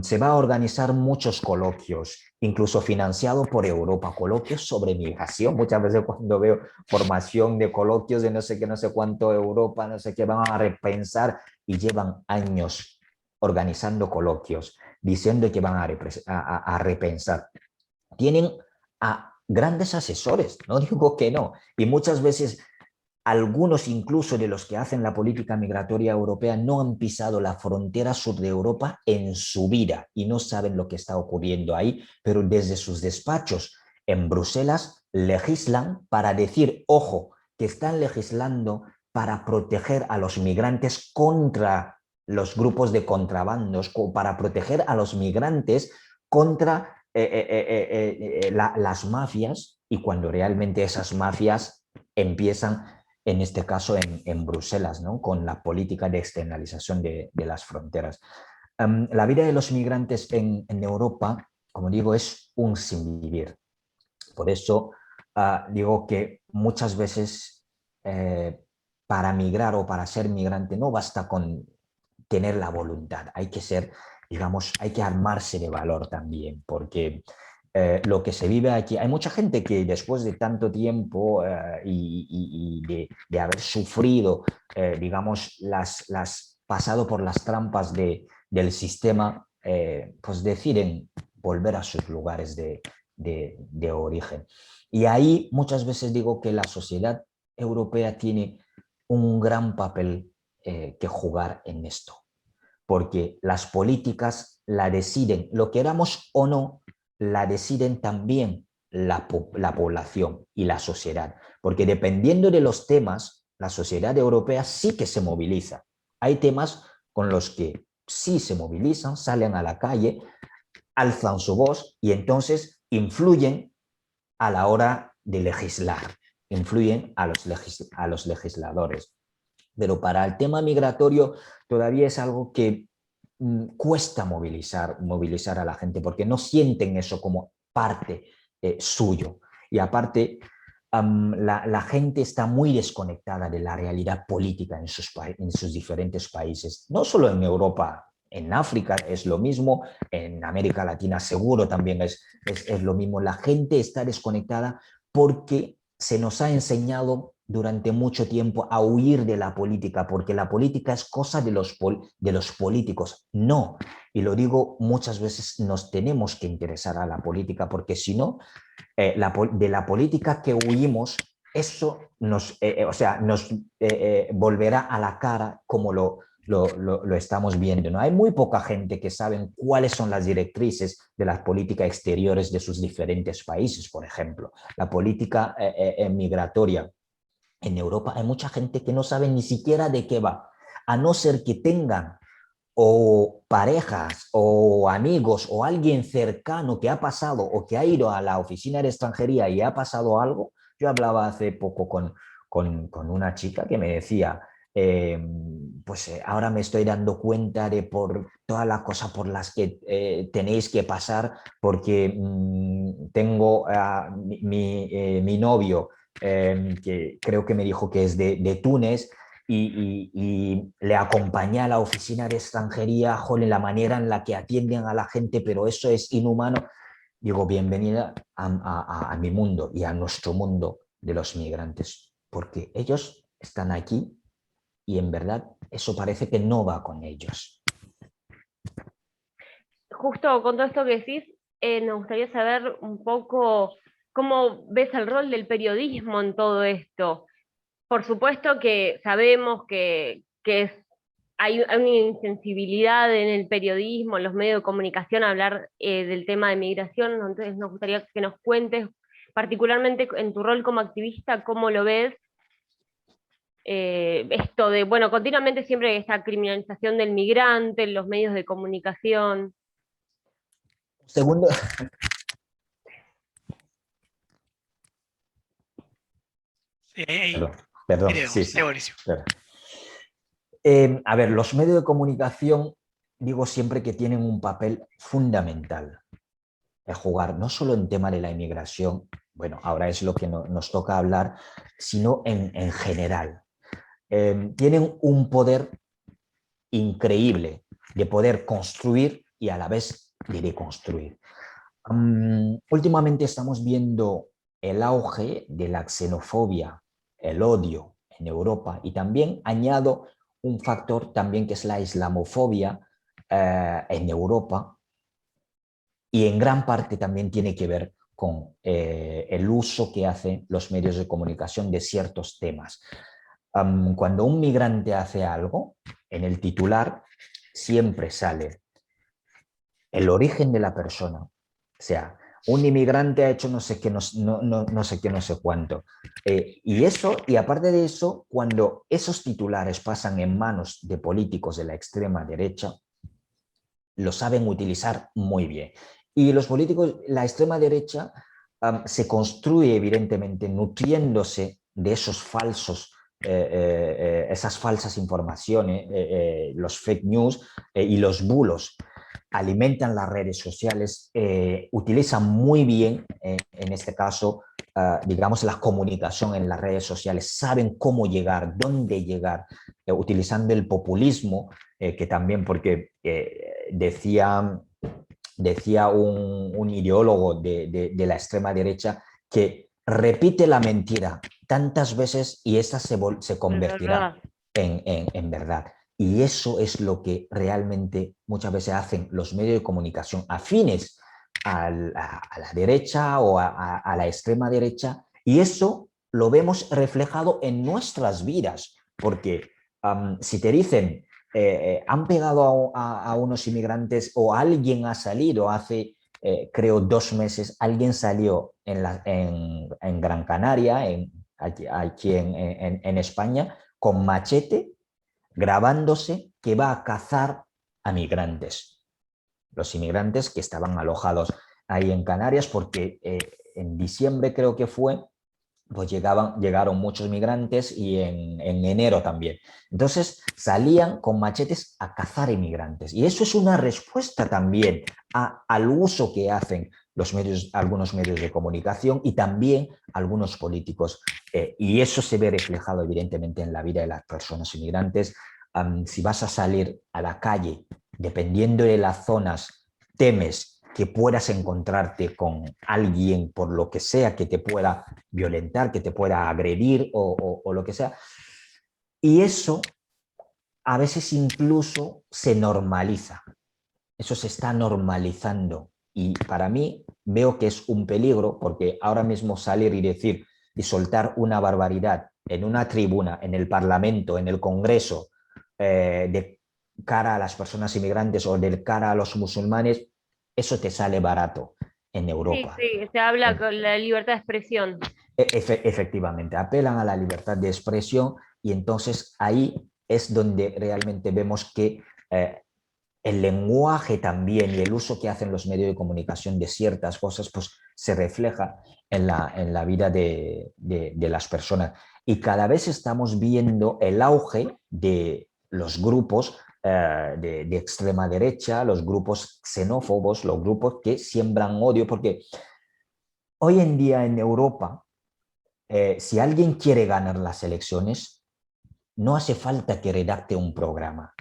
Se va a organizar muchos coloquios, incluso financiados por Europa, coloquios sobre migración. Muchas veces cuando veo formación de coloquios de no sé qué, no sé cuánto Europa, no sé qué, van a repensar y llevan años organizando coloquios, diciendo que van a repensar. Tienen a grandes asesores, no digo que no, y muchas veces algunos incluso de los que hacen la política migratoria europea no han pisado la frontera sur de Europa en su vida y no saben lo que está ocurriendo ahí, pero desde sus despachos en Bruselas legislan para decir, ojo, que están legislando para proteger a los migrantes contra los grupos de contrabandos, para proteger a los migrantes contra las mafias y cuando realmente esas mafias empiezan en este caso en Bruselas, ¿no? Con la política de externalización de las fronteras. La vida de los migrantes en Europa como digo, es un sinvivir. Por eso digo que muchas veces para migrar o para ser migrante no basta con tener la voluntad, hay que ser, digamos, hay que armarse de valor también, porque lo que se vive aquí, hay mucha gente que después de tanto tiempo de haber sufrido, digamos, pasado por las trampas del sistema, pues deciden volver a sus lugares de origen. Y ahí muchas veces digo que la sociedad europea tiene un gran papel que jugar en esto, porque las políticas la deciden, lo queramos o no, la deciden también la población y la sociedad, porque dependiendo de los temas, la sociedad europea sí que se moviliza. Hay temas con los que sí se movilizan, salen a la calle, alzan su voz y entonces influyen a la hora de legislar, influyen a los legisladores. Pero para el tema migratorio todavía es algo que cuesta movilizar a la gente porque no sienten eso como parte suyo. Y aparte, la gente está muy desconectada de la realidad política en sus diferentes países, no solo en Europa. En África es lo mismo, en América Latina seguro también es lo mismo. La gente está desconectada porque se nos ha enseñado durante mucho tiempo a huir de la política, porque la política es cosa de los políticos. No, y lo digo muchas veces, nos tenemos que interesar a la política, porque si no, de la política que huimos, eso nos volverá a la cara como lo estamos viendo, ¿no? Hay muy poca gente que sabe cuáles son las directrices de las políticas exteriores de sus diferentes países, por ejemplo. La política migratoria en Europa, hay mucha gente que no sabe ni siquiera de qué va, a no ser que tengan o parejas o amigos o alguien cercano que ha pasado o que ha ido a la oficina de extranjería y ha pasado algo. Yo hablaba hace poco con una chica que me decía, ahora me estoy dando cuenta de por todas las cosas por las que tenéis que pasar, porque tengo mi novio, que creo que me dijo que es de Túnez, y le acompañé a la oficina de extranjería, joder, la manera en la que atienden a la gente, pero eso es inhumano. Digo, bienvenida a mi mundo y a nuestro mundo de los migrantes, porque ellos están aquí y en verdad eso parece que no va con ellos. Justo con todo esto que decís, nos gustaría saber un poco cómo ves el rol del periodismo en todo esto. Por supuesto que sabemos hay una insensibilidad en el periodismo, en los medios de comunicación, a hablar del tema de migración, entonces nos gustaría que nos cuentes, particularmente en tu rol como activista, cómo lo ves, esto de, bueno, continuamente siempre esta criminalización del migrante en los medios de comunicación. Segundo. Perdón, sí. Buenísimo. A ver, los medios de comunicación, digo siempre que tienen un papel fundamental de jugar, no solo en tema de la inmigración, bueno, ahora es lo que nos toca hablar, sino en general. Tienen un poder increíble de poder construir y a la vez de deconstruir. Últimamente estamos viendo el auge de la xenofobia, el odio en Europa, y también añado un factor también que es la islamofobia en Europa, y en gran parte también tiene que ver con el uso que hacen los medios de comunicación de ciertos temas. Cuando un migrante hace algo, en el titular siempre sale el origen de la persona. O sea, un inmigrante ha hecho no sé qué, no sé qué, no sé cuánto. Y aparte de eso, cuando esos titulares pasan en manos de políticos de la extrema derecha, lo saben utilizar muy bien. Y los políticos, la extrema derecha, se construye evidentemente nutriéndose de esos falsos, esas falsas informaciones, los fake news y los bulos. alimentan las redes sociales, utilizan muy bien, en este caso, digamos, la comunicación en las redes sociales, saben cómo llegar, dónde llegar, utilizando el populismo, que también, porque decía un ideólogo de la extrema derecha que repite la mentira tantas veces y esa se convertirá en verdad. Y eso es lo que realmente muchas veces hacen los medios de comunicación afines a la derecha o a la extrema derecha, y eso lo vemos reflejado en nuestras vidas, porque si te dicen han pegado a unos inmigrantes o alguien ha salido hace, creo, 2 meses, alguien salió en Gran Canaria, aquí en España, con machete, grabándose que va a cazar a migrantes. Los inmigrantes que estaban alojados ahí en Canarias, porque en diciembre creo que fue, pues llegaron muchos migrantes y en enero también. Entonces salían con machetes a cazar inmigrantes. Y eso es una respuesta también al uso que hacen algunos medios de comunicación y también algunos políticos. Y eso se ve reflejado evidentemente en la vida de las personas inmigrantes. Si vas a salir a la calle, dependiendo de las zonas, temes que puedas encontrarte con alguien por lo que sea que te pueda violentar, que te pueda agredir o lo que sea. Y eso a veces incluso se normaliza. Eso se está normalizando. Y para mí veo que es un peligro, porque ahora mismo salir y decir y soltar una barbaridad en una tribuna, en el Parlamento, en el Congreso, de cara a las personas inmigrantes o de cara a los musulmanes, eso te sale barato en Europa. Sí, se habla con la libertad de expresión. Efectivamente, apelan a la libertad de expresión y entonces ahí es donde realmente vemos que el lenguaje también y el uso que hacen los medios de comunicación de ciertas cosas pues se refleja en la vida de las personas. Y cada vez estamos viendo el auge de los grupos de extrema derecha, los grupos xenófobos, los grupos que siembran odio, porque hoy en día en Europa, si alguien quiere ganar las elecciones, no hace falta que redacte un programa,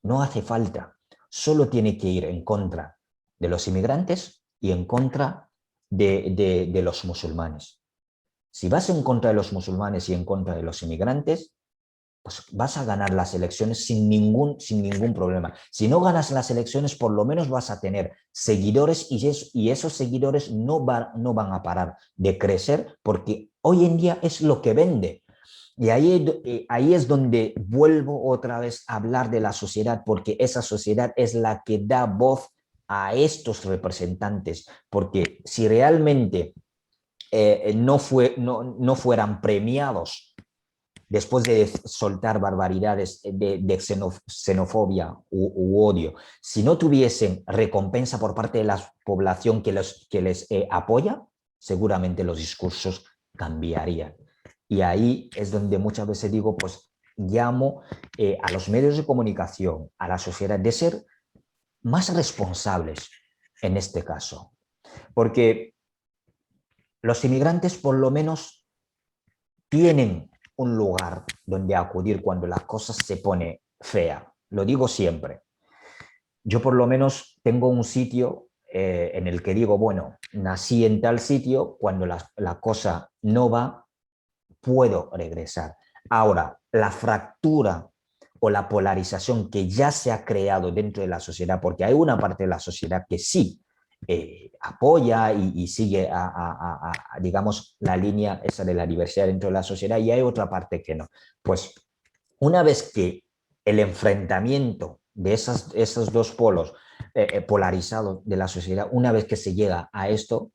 no hace falta, solo tiene que ir en contra de los inmigrantes y en contra de los musulmanes. Si vas en contra de los musulmanes y en contra de los inmigrantes, pues vas a ganar las elecciones sin ningún problema. Si no ganas las elecciones, por lo menos vas a tener seguidores y esos seguidores no van a parar de crecer, porque hoy en día es lo que vende. Y ahí es donde vuelvo otra vez a hablar de la sociedad, porque esa sociedad es la que da voz a estos representantes, porque si realmente no fueran premiados después de soltar barbaridades de xenofobia u odio, si no tuviesen recompensa por parte de la población que les apoya, seguramente los discursos cambiarían. Y ahí es donde muchas veces digo, pues llamo a los medios de comunicación, a la sociedad, de ser más responsables en este caso. Porque los inmigrantes por lo menos tienen un lugar donde acudir cuando la cosa se pone fea. Lo digo siempre. Yo por lo menos tengo un sitio en el que digo, bueno, nací en tal sitio, cuando la cosa no va, puedo regresar. Ahora, la fractura o la polarización que ya se ha creado dentro de la sociedad, porque hay una parte de la sociedad que sí apoya y sigue digamos, la línea esa de la diversidad dentro de la sociedad, y hay otra parte que no. Pues una vez que el enfrentamiento de esos dos polos polarizados de la sociedad, una vez que se llega a esto,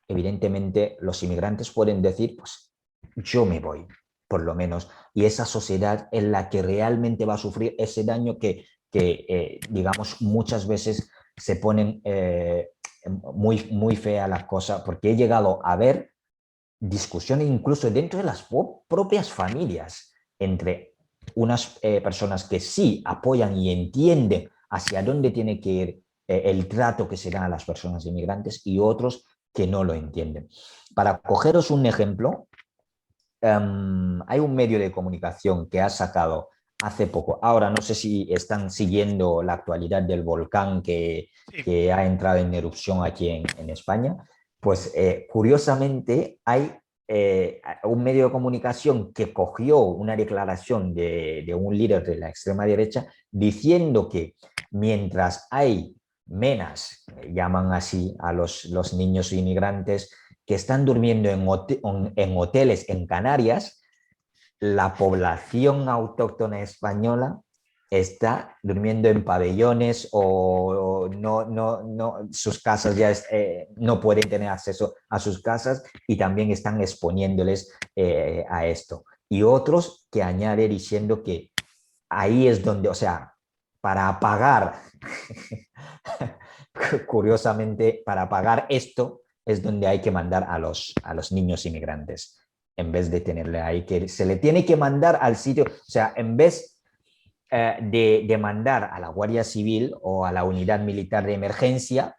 evidentemente los inmigrantes pueden decir, pues yo me voy, por lo menos, y esa sociedad es la que realmente va a sufrir ese daño que digamos, muchas veces se ponen muy fea las cosas, porque he llegado a ver discusiones incluso dentro de las propias familias entre unas personas que sí apoyan y entienden hacia dónde tiene que ir el trato que se da a las personas inmigrantes y otros que no lo entienden. Para cogeros un ejemplo, hay un medio de comunicación que ha sacado hace poco, ahora no sé si están siguiendo la actualidad del volcán Sí. que ha entrado en erupción aquí en España, pues curiosamente hay un medio de comunicación que cogió una declaración de un líder de la extrema derecha diciendo que mientras hay menas, llaman así a los niños inmigrantes, que están durmiendo en hoteles en Canarias, la población autóctona española está durmiendo en pabellones o no, sus casas ya no pueden tener acceso a sus casas y también están exponiéndoles a esto. Y otros que añade diciendo que ahí es donde, o sea, para pagar, curiosamente, para pagar esto es donde hay que mandar a los niños inmigrantes, en vez de tenerle ahí, que se le tiene que mandar al sitio, o sea, en vez de mandar a la Guardia Civil o a la unidad militar de emergencia,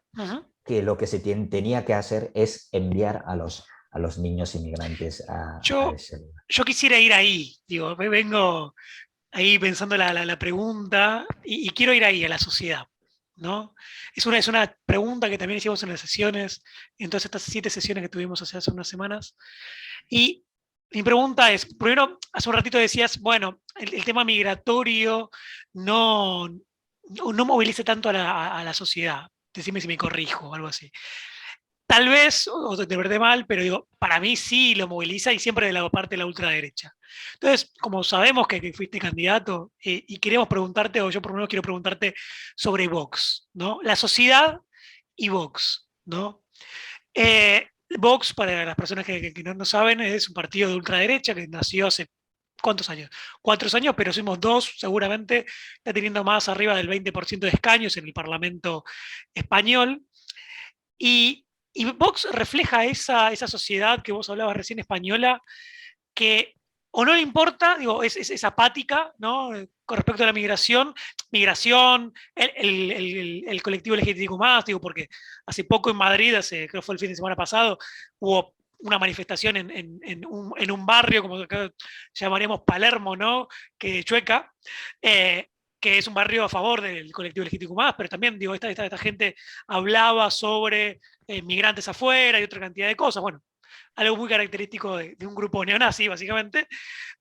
que lo que se tenía que hacer es enviar a los niños inmigrantes a Yo, ese lugar. yo quisiera ir ahí, digo, vengo ahí pensando la pregunta y quiero ir ahí, a la sociedad, ¿no? Es una pregunta que también hicimos en las sesiones, en todas estas 7 sesiones que tuvimos hace unas semanas. Y mi pregunta es, primero, hace un ratito decías, bueno, el tema migratorio no moviliza tanto a la sociedad. Decime si me corrijo o algo así. Tal vez, o te interpreté mal, pero digo, para mí sí lo moviliza y siempre de la parte de la ultraderecha. Entonces, como sabemos que fuiste candidato y queremos preguntarte, o yo por lo menos quiero preguntarte sobre Vox, ¿no? La sociedad y Vox, ¿no? Vox, para las personas que no saben, es un partido de ultraderecha que nació hace ¿cuántos años? 4 años, pero somos 2, seguramente está teniendo más arriba del 20% de escaños en el Parlamento español. Y Vox refleja esa sociedad que vos hablabas recién española, que o no le importa, digo, es apática, ¿no? Con respecto a la migración, el colectivo LGTBQ+, digo, porque hace poco en Madrid, creo que fue el fin de semana pasado, hubo una manifestación en un barrio, como acá llamaríamos Palermo, ¿no? Que Chueca, que es un barrio a favor del colectivo LGTBQ+, pero también, digo, esta gente hablaba sobre migrantes afuera y otra cantidad de cosas, bueno, algo muy característico de un grupo neonazi, básicamente,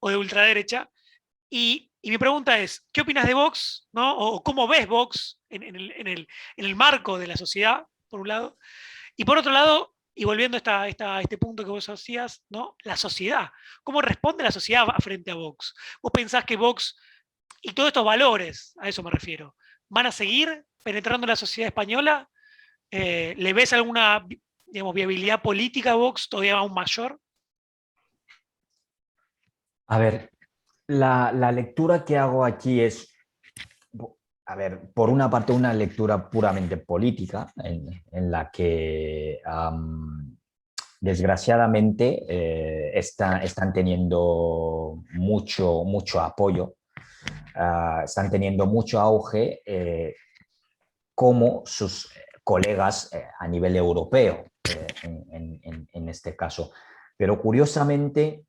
o de ultraderecha. Y mi pregunta es, ¿qué opinas de Vox? ¿No? ¿O cómo ves Vox en el marco de la sociedad, por un lado? Y por otro lado, y volviendo a este punto que vos hacías, ¿no? La sociedad. ¿Cómo responde la sociedad frente a Vox? ¿Vos pensás que Vox y todos estos valores, a eso me refiero, van a seguir penetrando en la sociedad española? ¿Le ves alguna, digamos, viabilidad política a Vox todavía aún mayor? A ver, la lectura que hago aquí es, a ver, por una parte una lectura puramente política en la que desgraciadamente están teniendo mucho apoyo, están teniendo mucho auge como sus colegas a nivel europeo en este caso. Pero curiosamente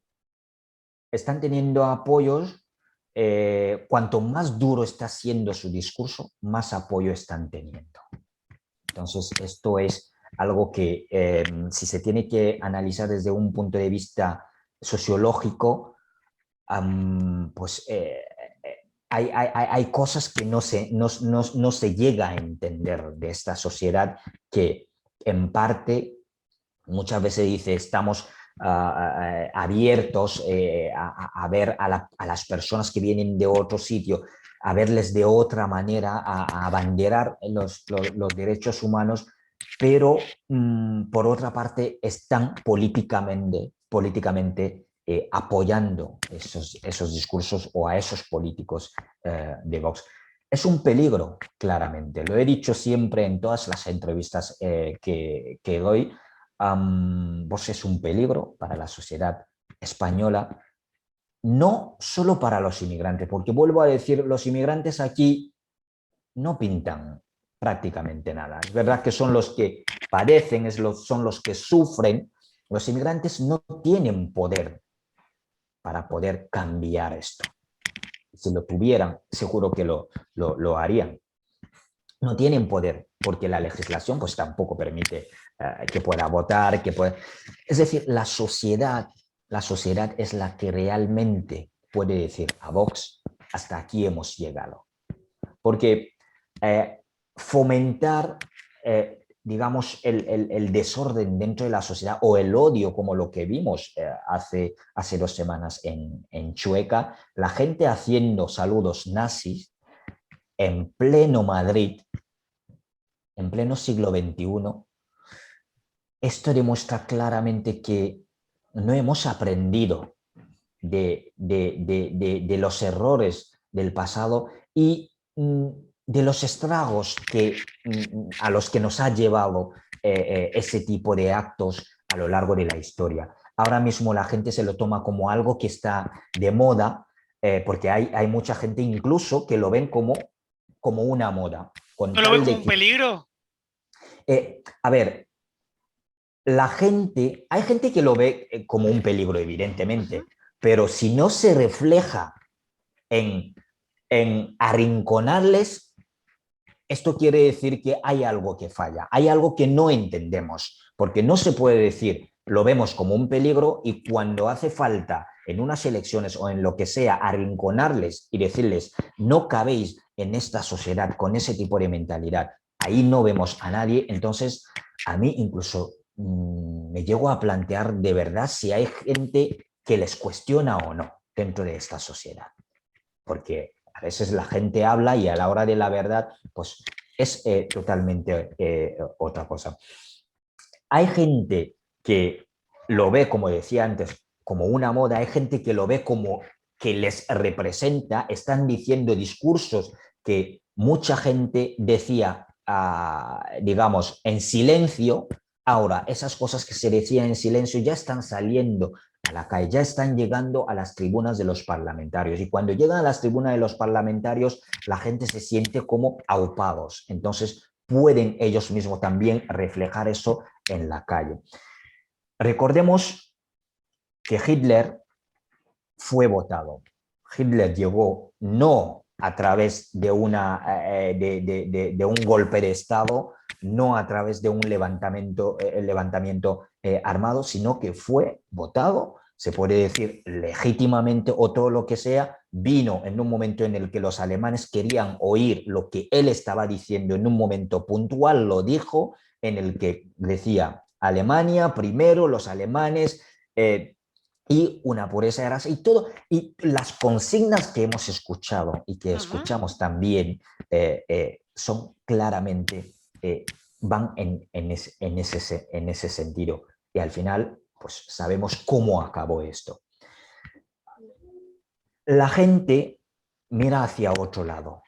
están teniendo apoyos. Cuanto más duro está siendo su discurso, más apoyo están teniendo. Entonces, esto es algo que si se tiene que analizar desde un punto de vista sociológico, pues hay cosas que no se llega a entender de esta sociedad que en parte muchas veces dice estamos abiertos a ver a las personas que vienen de otro sitio, a verles de otra manera, a abanderar los derechos humanos, pero por otra parte están políticamente apoyando esos discursos o a esos políticos de Vox. Es un peligro, claramente. Lo he dicho siempre en todas las entrevistas que doy. Vox es un peligro para la sociedad española, no solo para los inmigrantes, porque vuelvo a decir, los inmigrantes aquí no pintan prácticamente nada. Es verdad que son los que padecen, son los que sufren. Los inmigrantes no tienen poder para poder cambiar esto. Si lo tuvieran, seguro que lo harían. No tienen poder, porque la legislación pues tampoco permite que pueda votar, que pueda... Es decir, la sociedad es la que realmente puede decir a Vox, hasta aquí hemos llegado. Porque fomentar, digamos, el desorden dentro de la sociedad o el odio, como lo que vimos hace 2 semanas en Chueca, la gente haciendo saludos nazis en pleno Madrid, en pleno siglo XXI, esto demuestra claramente que no hemos aprendido de los errores del pasado y de los estragos a los que nos ha llevado ese tipo de actos a lo largo de la historia. Ahora mismo la gente se lo toma como algo que está de moda, porque hay mucha gente incluso que lo ven como una moda. ¿No lo ven como un peligro? A ver, hay gente que lo ve como un peligro, evidentemente, pero si no se refleja en arrinconarles, esto quiere decir que hay algo que falla, hay algo que no entendemos, porque no se puede decir, lo vemos como un peligro y cuando hace falta en unas elecciones o en lo que sea, arrinconarles y decirles, no cabéis en esta sociedad con ese tipo de mentalidad, ahí no vemos a nadie. Entonces a mí incluso me llego a plantear de verdad si hay gente que les cuestiona o no dentro de esta sociedad, porque a veces la gente habla y a la hora de la verdad pues es totalmente otra cosa. Hay gente que lo ve, como decía antes, como una moda, hay gente que lo ve como que les representa, están diciendo discursos que mucha gente decía, digamos, en silencio. Ahora, esas cosas que se decían en silencio ya están saliendo a la calle, ya están llegando a las tribunas de los parlamentarios. Y cuando llegan a las tribunas de los parlamentarios, la gente se siente como aupados. Entonces, pueden ellos mismos también reflejar eso en la calle. Recordemos que Hitler fue votado. Hitler llegó no a través de un golpe de Estado, no a través de un levantamiento armado, sino que fue votado, se puede decir legítimamente o todo lo que sea, vino en un momento en el que los alemanes querían oír lo que él estaba diciendo en un momento puntual, lo dijo, en el que decía Alemania primero, los alemanes... y una pureza de raza y todo, y las consignas que hemos escuchado y que escuchamos también son claramente, van en ese sentido. Y al final, pues sabemos cómo acabó esto. La gente mira hacia otro lado,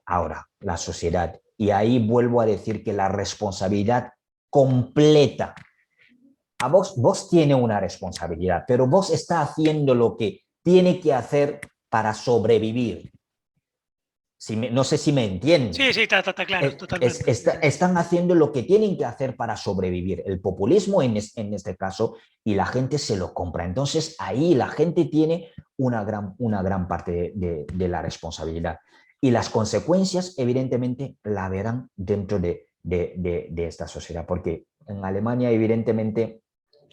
ahora, la sociedad, y ahí vuelvo a decir que la responsabilidad completa a Vox tiene una responsabilidad, pero Vox está haciendo lo que tiene que hacer para sobrevivir. No sé si me entienden. Sí, está claro, totalmente. Están haciendo lo que tienen que hacer para sobrevivir. El populismo en este caso, y la gente se lo compra. Entonces ahí la gente tiene una gran parte de la responsabilidad. Y las consecuencias, evidentemente, la verán dentro de esta sociedad. Porque en Alemania, evidentemente,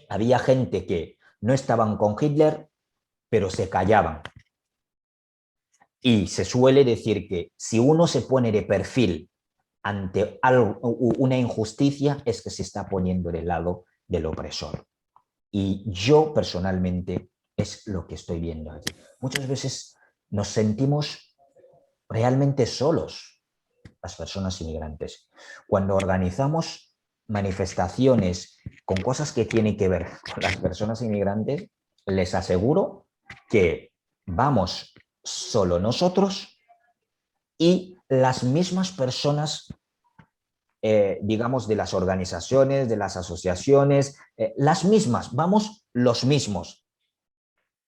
había gente que no estaban con Hitler, pero se callaban. Y se suele decir que si uno se pone de perfil ante una injusticia, es que se está poniendo del lado del opresor. Y yo personalmente es lo que estoy viendo aquí. Muchas veces nos sentimos realmente solos, las personas inmigrantes. Cuando organizamos manifestaciones con cosas que tienen que ver con las personas inmigrantes, les aseguro que vamos solo nosotros y las mismas personas, digamos, de las organizaciones, de las asociaciones, las mismas, vamos los mismos.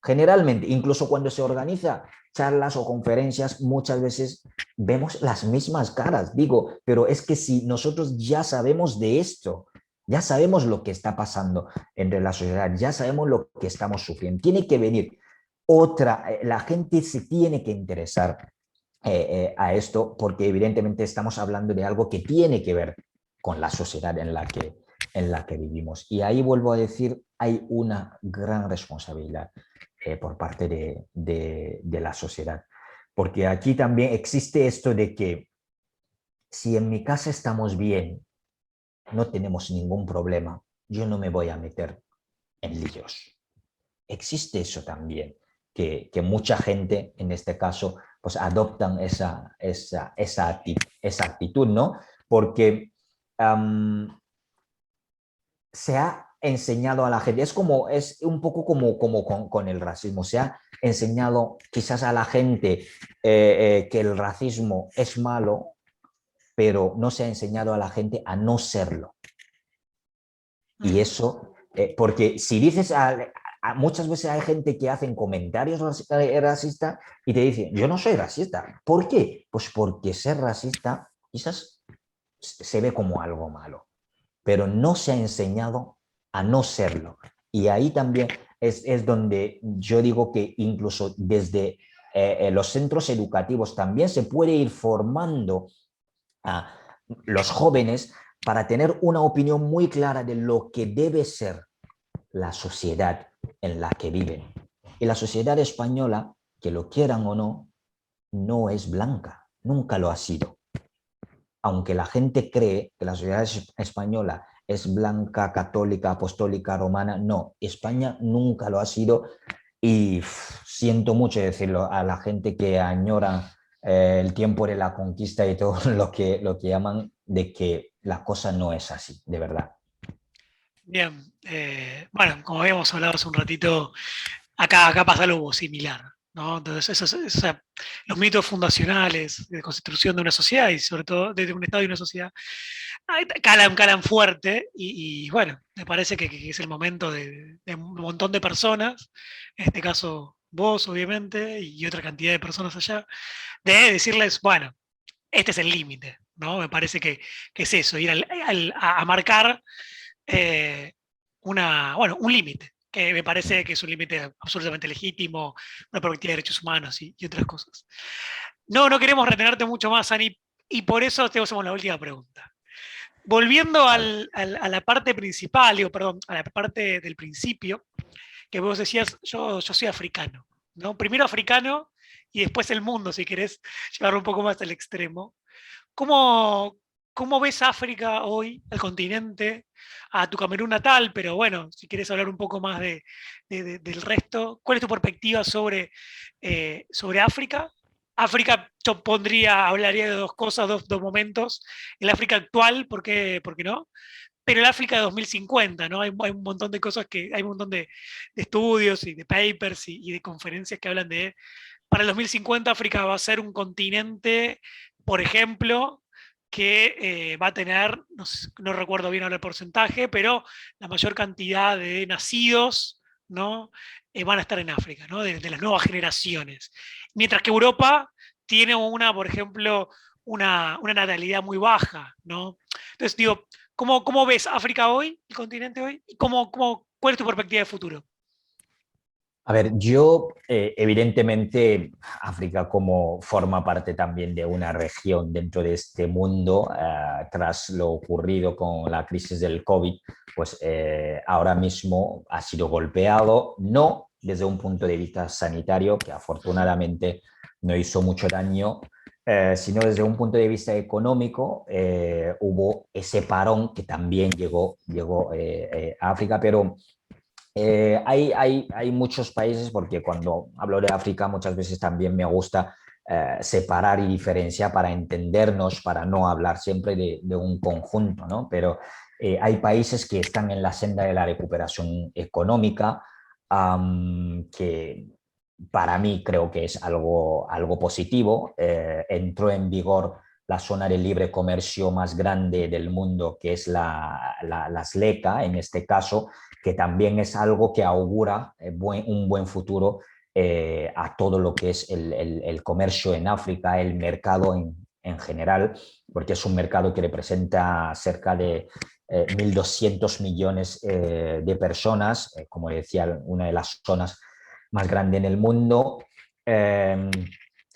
Generalmente, incluso cuando se organiza charlas o conferencias, muchas veces vemos las mismas caras. Digo, pero es que si nosotros ya sabemos de esto, ya sabemos lo que está pasando entre la sociedad, ya sabemos lo que estamos sufriendo, tiene que venir otra, la gente se tiene que interesar a esto porque evidentemente estamos hablando de algo que tiene que ver con la sociedad en la que vivimos. Y ahí vuelvo a decir, hay una gran responsabilidad por parte de la sociedad. Porque aquí también existe esto de que si en mi casa estamos bien, no tenemos ningún problema, yo no me voy a meter en líos. Existe eso también, que mucha gente, en este caso, pues adoptan esa actitud, ¿no? Porque se ha enseñado a la gente, es un poco como con el racismo, se ha enseñado quizás a la gente que el racismo es malo, pero no se ha enseñado a la gente a no serlo. Y eso, porque si dices, muchas veces hay gente que hacen comentarios racistas y te dicen, yo no soy racista. ¿Por qué? Pues porque ser racista quizás se ve como algo malo, pero no se ha enseñado a no serlo. Y ahí también es donde yo digo que incluso desde los centros educativos también se puede ir formando a los jóvenes para tener una opinión muy clara de lo que debe ser la sociedad en la que viven. Y la sociedad española, que lo quieran o no, no es blanca, nunca lo ha sido. Aunque la gente cree que la sociedad española es blanca, católica, apostólica, romana, no, España nunca lo ha sido y siento mucho decirlo a la gente que añora el tiempo de la conquista y todo lo que llaman de que la cosa no es así, de verdad. Bien, bueno, como habíamos hablado hace un ratito, acá pasa algo similar, ¿no? Entonces, los mitos fundacionales de constitución de una sociedad y sobre todo de un Estado y una sociedad calan fuerte y, bueno, me parece que es el momento de un montón de personas, en este caso vos obviamente y otra cantidad de personas allá, de decirles, bueno, este es el límite, ¿no? Me parece que es eso, ir a marcar bueno, un límite, que me parece que es un límite absolutamente legítimo, una perspectiva de derechos humanos y otras cosas. No queremos retenerte mucho más, Ani, y por eso te hacemos la última pregunta. Volviendo a la parte principal, perdón, a la parte del principio, que vos decías, yo soy africano, ¿no? Primero africano y después el mundo, si querés llevarlo un poco más al extremo. ¿Cómo, cómo ves África hoy, el continente, a tu Camerún natal? Pero bueno, si quieres hablar un poco más del resto, ¿cuál es tu perspectiva sobre África? África, yo hablaría de dos cosas, dos momentos. El África actual, por qué no? Pero el África de 2050, ¿no? Hay un montón de cosas hay un montón de estudios y de papers y de conferencias que hablan de, para el 2050 África va a ser un continente, por ejemplo, que va a tener, no recuerdo bien ahora el porcentaje, pero la mayor cantidad de nacidos, ¿no? Van a estar en África, ¿no? De las nuevas generaciones. Mientras que Europa tiene por ejemplo, una natalidad muy baja, ¿no? Entonces, digo, ¿cómo ves África hoy, el continente hoy? ¿Y cuál es tu perspectiva de futuro? A ver, yo evidentemente África como forma parte también de una región dentro de este mundo, tras lo ocurrido con la crisis del COVID, pues ahora mismo ha sido golpeado, no desde un punto de vista sanitario, que afortunadamente no hizo mucho daño, sino desde un punto de vista económico. Hubo ese parón que también llegó a África, pero hay muchos países, porque cuando hablo de África muchas veces también me gusta separar y diferenciar para entendernos, para no hablar siempre de un conjunto, ¿no? Pero hay países que están en la senda de la recuperación económica, que para mí creo que es algo positivo. Entró en vigor la zona de libre comercio más grande del mundo, que es las LECA, en este caso, que también es algo que augura un buen futuro a todo lo que es el comercio en África, el mercado en general, porque es un mercado que representa cerca de 1.200 millones de personas, como decía, una de las zonas más grandes en el mundo.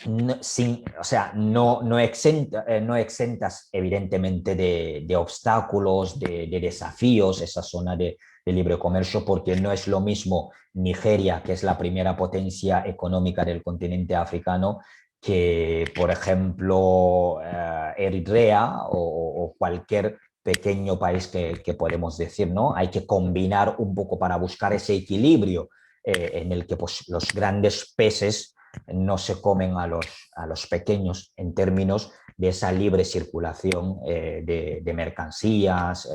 O sea, no exentas evidentemente de obstáculos, de desafíos, esa zona de libre comercio, porque no es lo mismo Nigeria, que es la primera potencia económica del continente africano, que, por ejemplo, Eritrea o cualquier pequeño país que podemos decir, ¿no? Hay que combinar un poco para buscar ese equilibrio en el que pues, los grandes peces no se comen a los pequeños en términos de esa libre circulación de mercancías,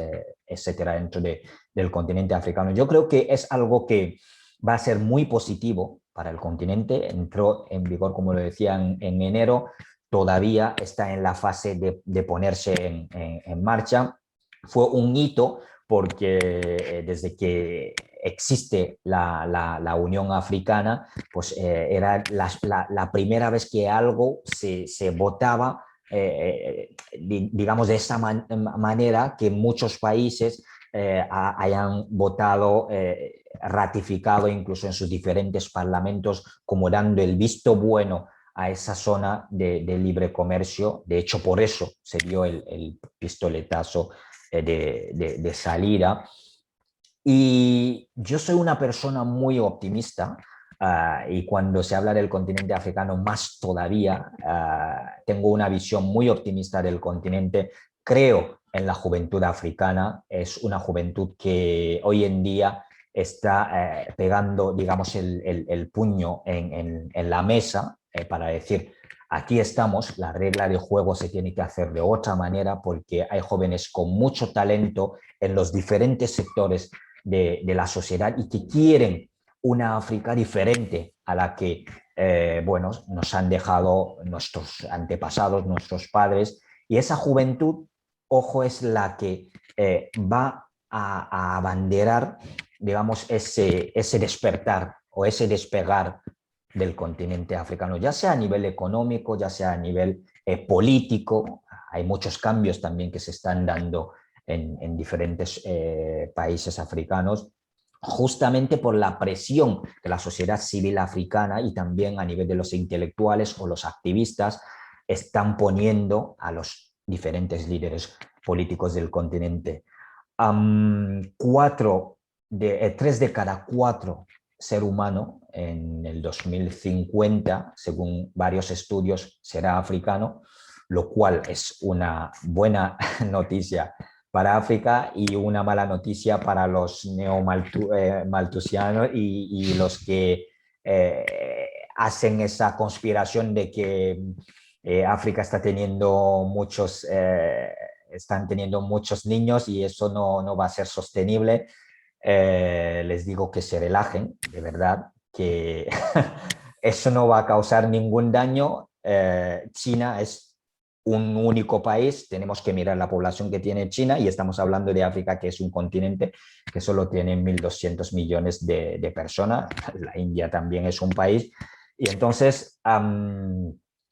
etcétera, dentro del continente africano. Yo creo que es algo que va a ser muy positivo para el continente. Entró en vigor, como lo decía, en enero, todavía está en la fase de ponerse en marcha. Fue un hito porque desde que existe la Unión Africana, pues era la primera vez que algo se votaba, digamos, de esa manera que muchos países hayan votado, ratificado incluso en sus diferentes parlamentos, como dando el visto bueno a esa zona de libre comercio. De hecho, por eso se dio el pistoletazo de salida. Y yo soy una persona muy optimista y cuando se habla del continente africano más todavía, tengo una visión muy optimista del continente. Creo en la juventud africana, es una juventud que hoy en día está pegando, digamos, el puño en la mesa para decir, aquí estamos, la regla de juego se tiene que hacer de otra manera porque hay jóvenes con mucho talento en los diferentes sectores de la sociedad y que quieren una África diferente a la que bueno, nos han dejado nuestros antepasados, nuestros padres. Y esa juventud, ojo, es la que va a abanderar, digamos, ese despertar o ese despegar del continente africano, ya sea a nivel económico, ya sea a nivel político. Hay muchos cambios también que se están dando en diferentes países africanos, justamente por la presión de la sociedad civil africana y también a nivel de los intelectuales o los activistas están poniendo a los diferentes líderes políticos del continente. Tres de cada cuatro ser humano en el 2050, según varios estudios, será africano, lo cual es una buena noticia para África y una mala noticia para los neomaltusianos y los que hacen esa conspiración de que África está teniendo están teniendo muchos niños y eso no va a ser sostenible. Les digo que se relajen, de verdad, que eso no va a causar ningún daño. China es un único país, tenemos que mirar la población que tiene China y estamos hablando de África, que es un continente que solo tiene 1.200 millones de personas. La India también es un país. Y entonces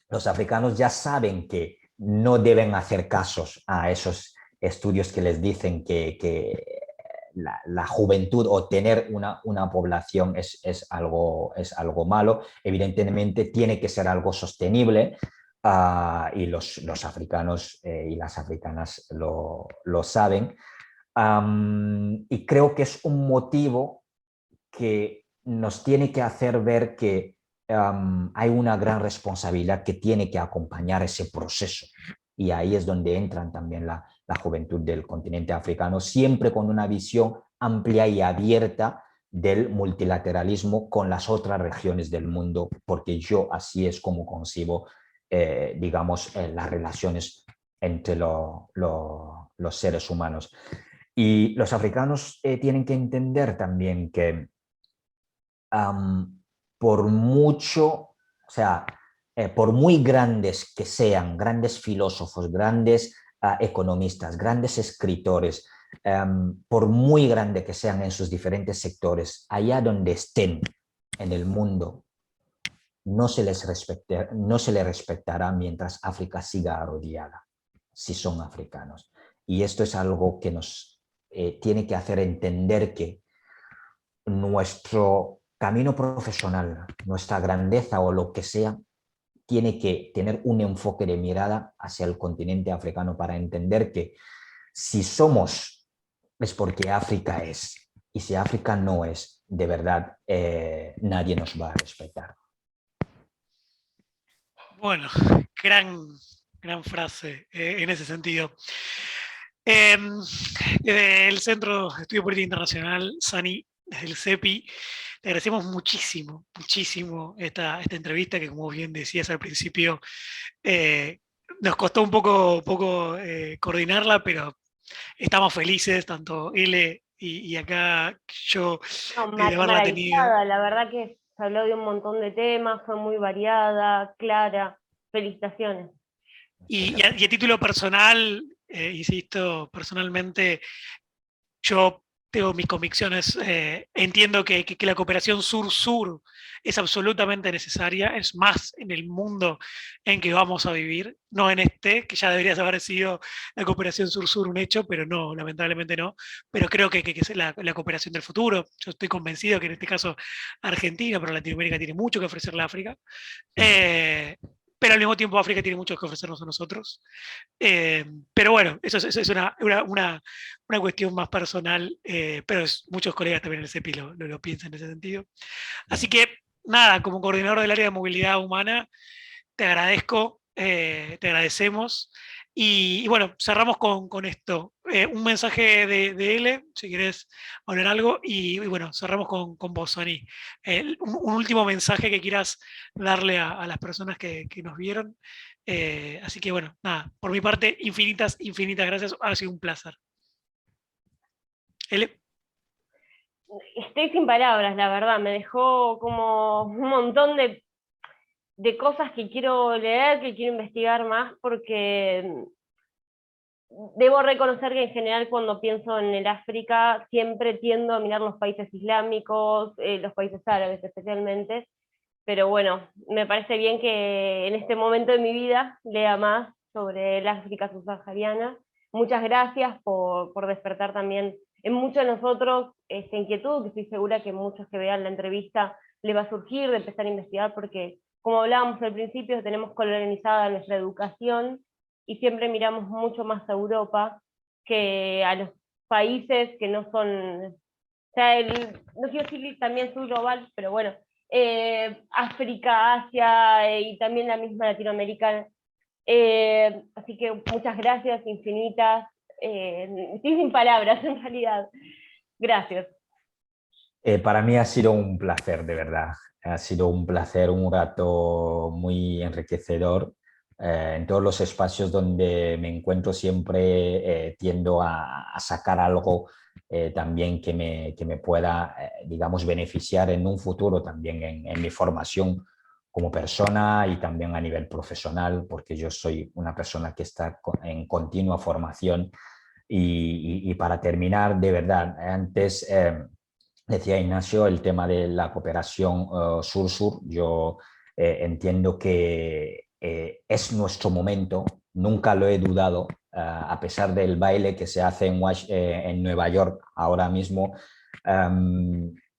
los africanos ya saben que no deben hacer casos a esos estudios que les dicen que la juventud o tener una población es algo malo. Evidentemente tiene que ser algo sostenible. Y los africanos y las africanas lo saben. Y creo que es un motivo que nos tiene que hacer ver que hay una gran responsabilidad que tiene que acompañar ese proceso. Y ahí es donde entran también la juventud del continente africano, siempre con una visión amplia y abierta del multilateralismo con las otras regiones del mundo, porque yo así es como concibo digamos, las relaciones entre los seres humanos. Y los africanos tienen que entender también que por mucho, o sea, por muy grandes que sean, grandes filósofos, grandes economistas, grandes escritores, por muy grande que sean en sus diferentes sectores, allá donde estén en el mundo, no se les respetará mientras África siga arrodillada, si son africanos. Y esto es algo que nos tiene que hacer entender que nuestro camino profesional, nuestra grandeza o lo que sea, tiene que tener un enfoque de mirada hacia el continente africano para entender que si somos es porque África es, y si África no es, de verdad nadie nos va a respetar. Bueno, gran frase en ese sentido. Desde el Centro de Estudio Política Internacional, Sani, desde el CEPI, te agradecemos muchísimo, muchísimo esta entrevista que, como bien decías al principio, nos costó un poco coordinarla, pero estamos felices, tanto él y acá yo, No, de haberla tenido. maravillada, la verdad que se habló de un montón de temas, fue muy variada, clara. Felicitaciones. Y a título personal, insisto, personalmente, yo tengo mis convicciones, entiendo que la cooperación sur-sur es absolutamente necesaria, es más en el mundo en que vamos a vivir, no en este, que ya debería haber sido la cooperación sur-sur un hecho, pero no, lamentablemente no, pero creo que es la cooperación del futuro. Yo estoy convencido que en este caso Argentina, pero Latinoamérica tiene mucho que ofrecerle a África. Pero al mismo tiempo África tiene mucho que ofrecernos a nosotros. Pero bueno, eso es una cuestión más personal, pero muchos colegas también en el CEPI lo piensan en ese sentido. Así que nada, como coordinador del área de movilidad humana, te agradezco, te agradecemos. Y bueno, cerramos con esto. Un mensaje de él, si querés hablar algo, y bueno, cerramos con vos, Sani. Un último mensaje que quieras darle a las personas que nos vieron. Así que bueno, nada, por mi parte, infinitas gracias. Ha sido un placer. L. Estoy sin palabras, la verdad, me dejó como un montón de cosas que quiero leer, que quiero investigar más, porque debo reconocer que en general cuando pienso en el África siempre tiendo a mirar los países islámicos, los países árabes especialmente, pero bueno, me parece bien que en este momento de mi vida lea más sobre el África subsahariana. Muchas gracias por despertar también en muchos de nosotros esta inquietud, que estoy segura que muchos que vean la entrevista le va a surgir de empezar a investigar, porque como hablábamos al principio, tenemos colonizada nuestra educación y siempre miramos mucho más a Europa que a los países que no son, o sea, no quiero decir también sur global, pero bueno, África, Asia y también la misma Latinoamérica. Así que muchas gracias, infinitas. Estoy sin palabras en realidad. Gracias. Para mí ha sido un placer, de verdad. Ha sido un placer, un rato muy enriquecedor. En todos los espacios donde me encuentro siempre tiendo a sacar algo también que me pueda, digamos, beneficiar en un futuro también en mi formación como persona y también a nivel profesional, porque yo soy una persona que está en continua formación. Y para terminar, de verdad, antes decía Ignacio el tema de la cooperación sur-sur. Yo entiendo que es nuestro momento, nunca lo he dudado, a pesar del baile que se hace en Nueva York ahora mismo.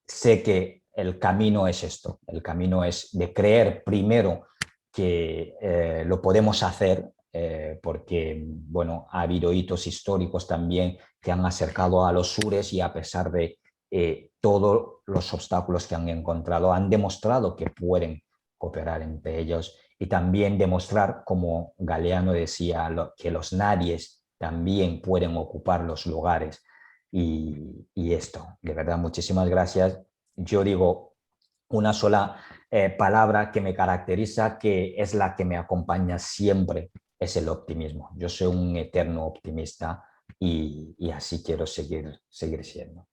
Sé que el camino es esto, el camino es de creer primero que lo podemos hacer, porque bueno, ha habido hitos históricos también que han acercado a los sures y a pesar de todos los obstáculos que han encontrado, han demostrado que pueden cooperar entre ellos y también demostrar, como Galeano decía, que los nadies también pueden ocupar los lugares. Y esto, de verdad, muchísimas gracias. Yo digo una sola palabra que me caracteriza, que es la que me acompaña siempre, es el optimismo. Yo soy un eterno optimista y así quiero seguir siendo.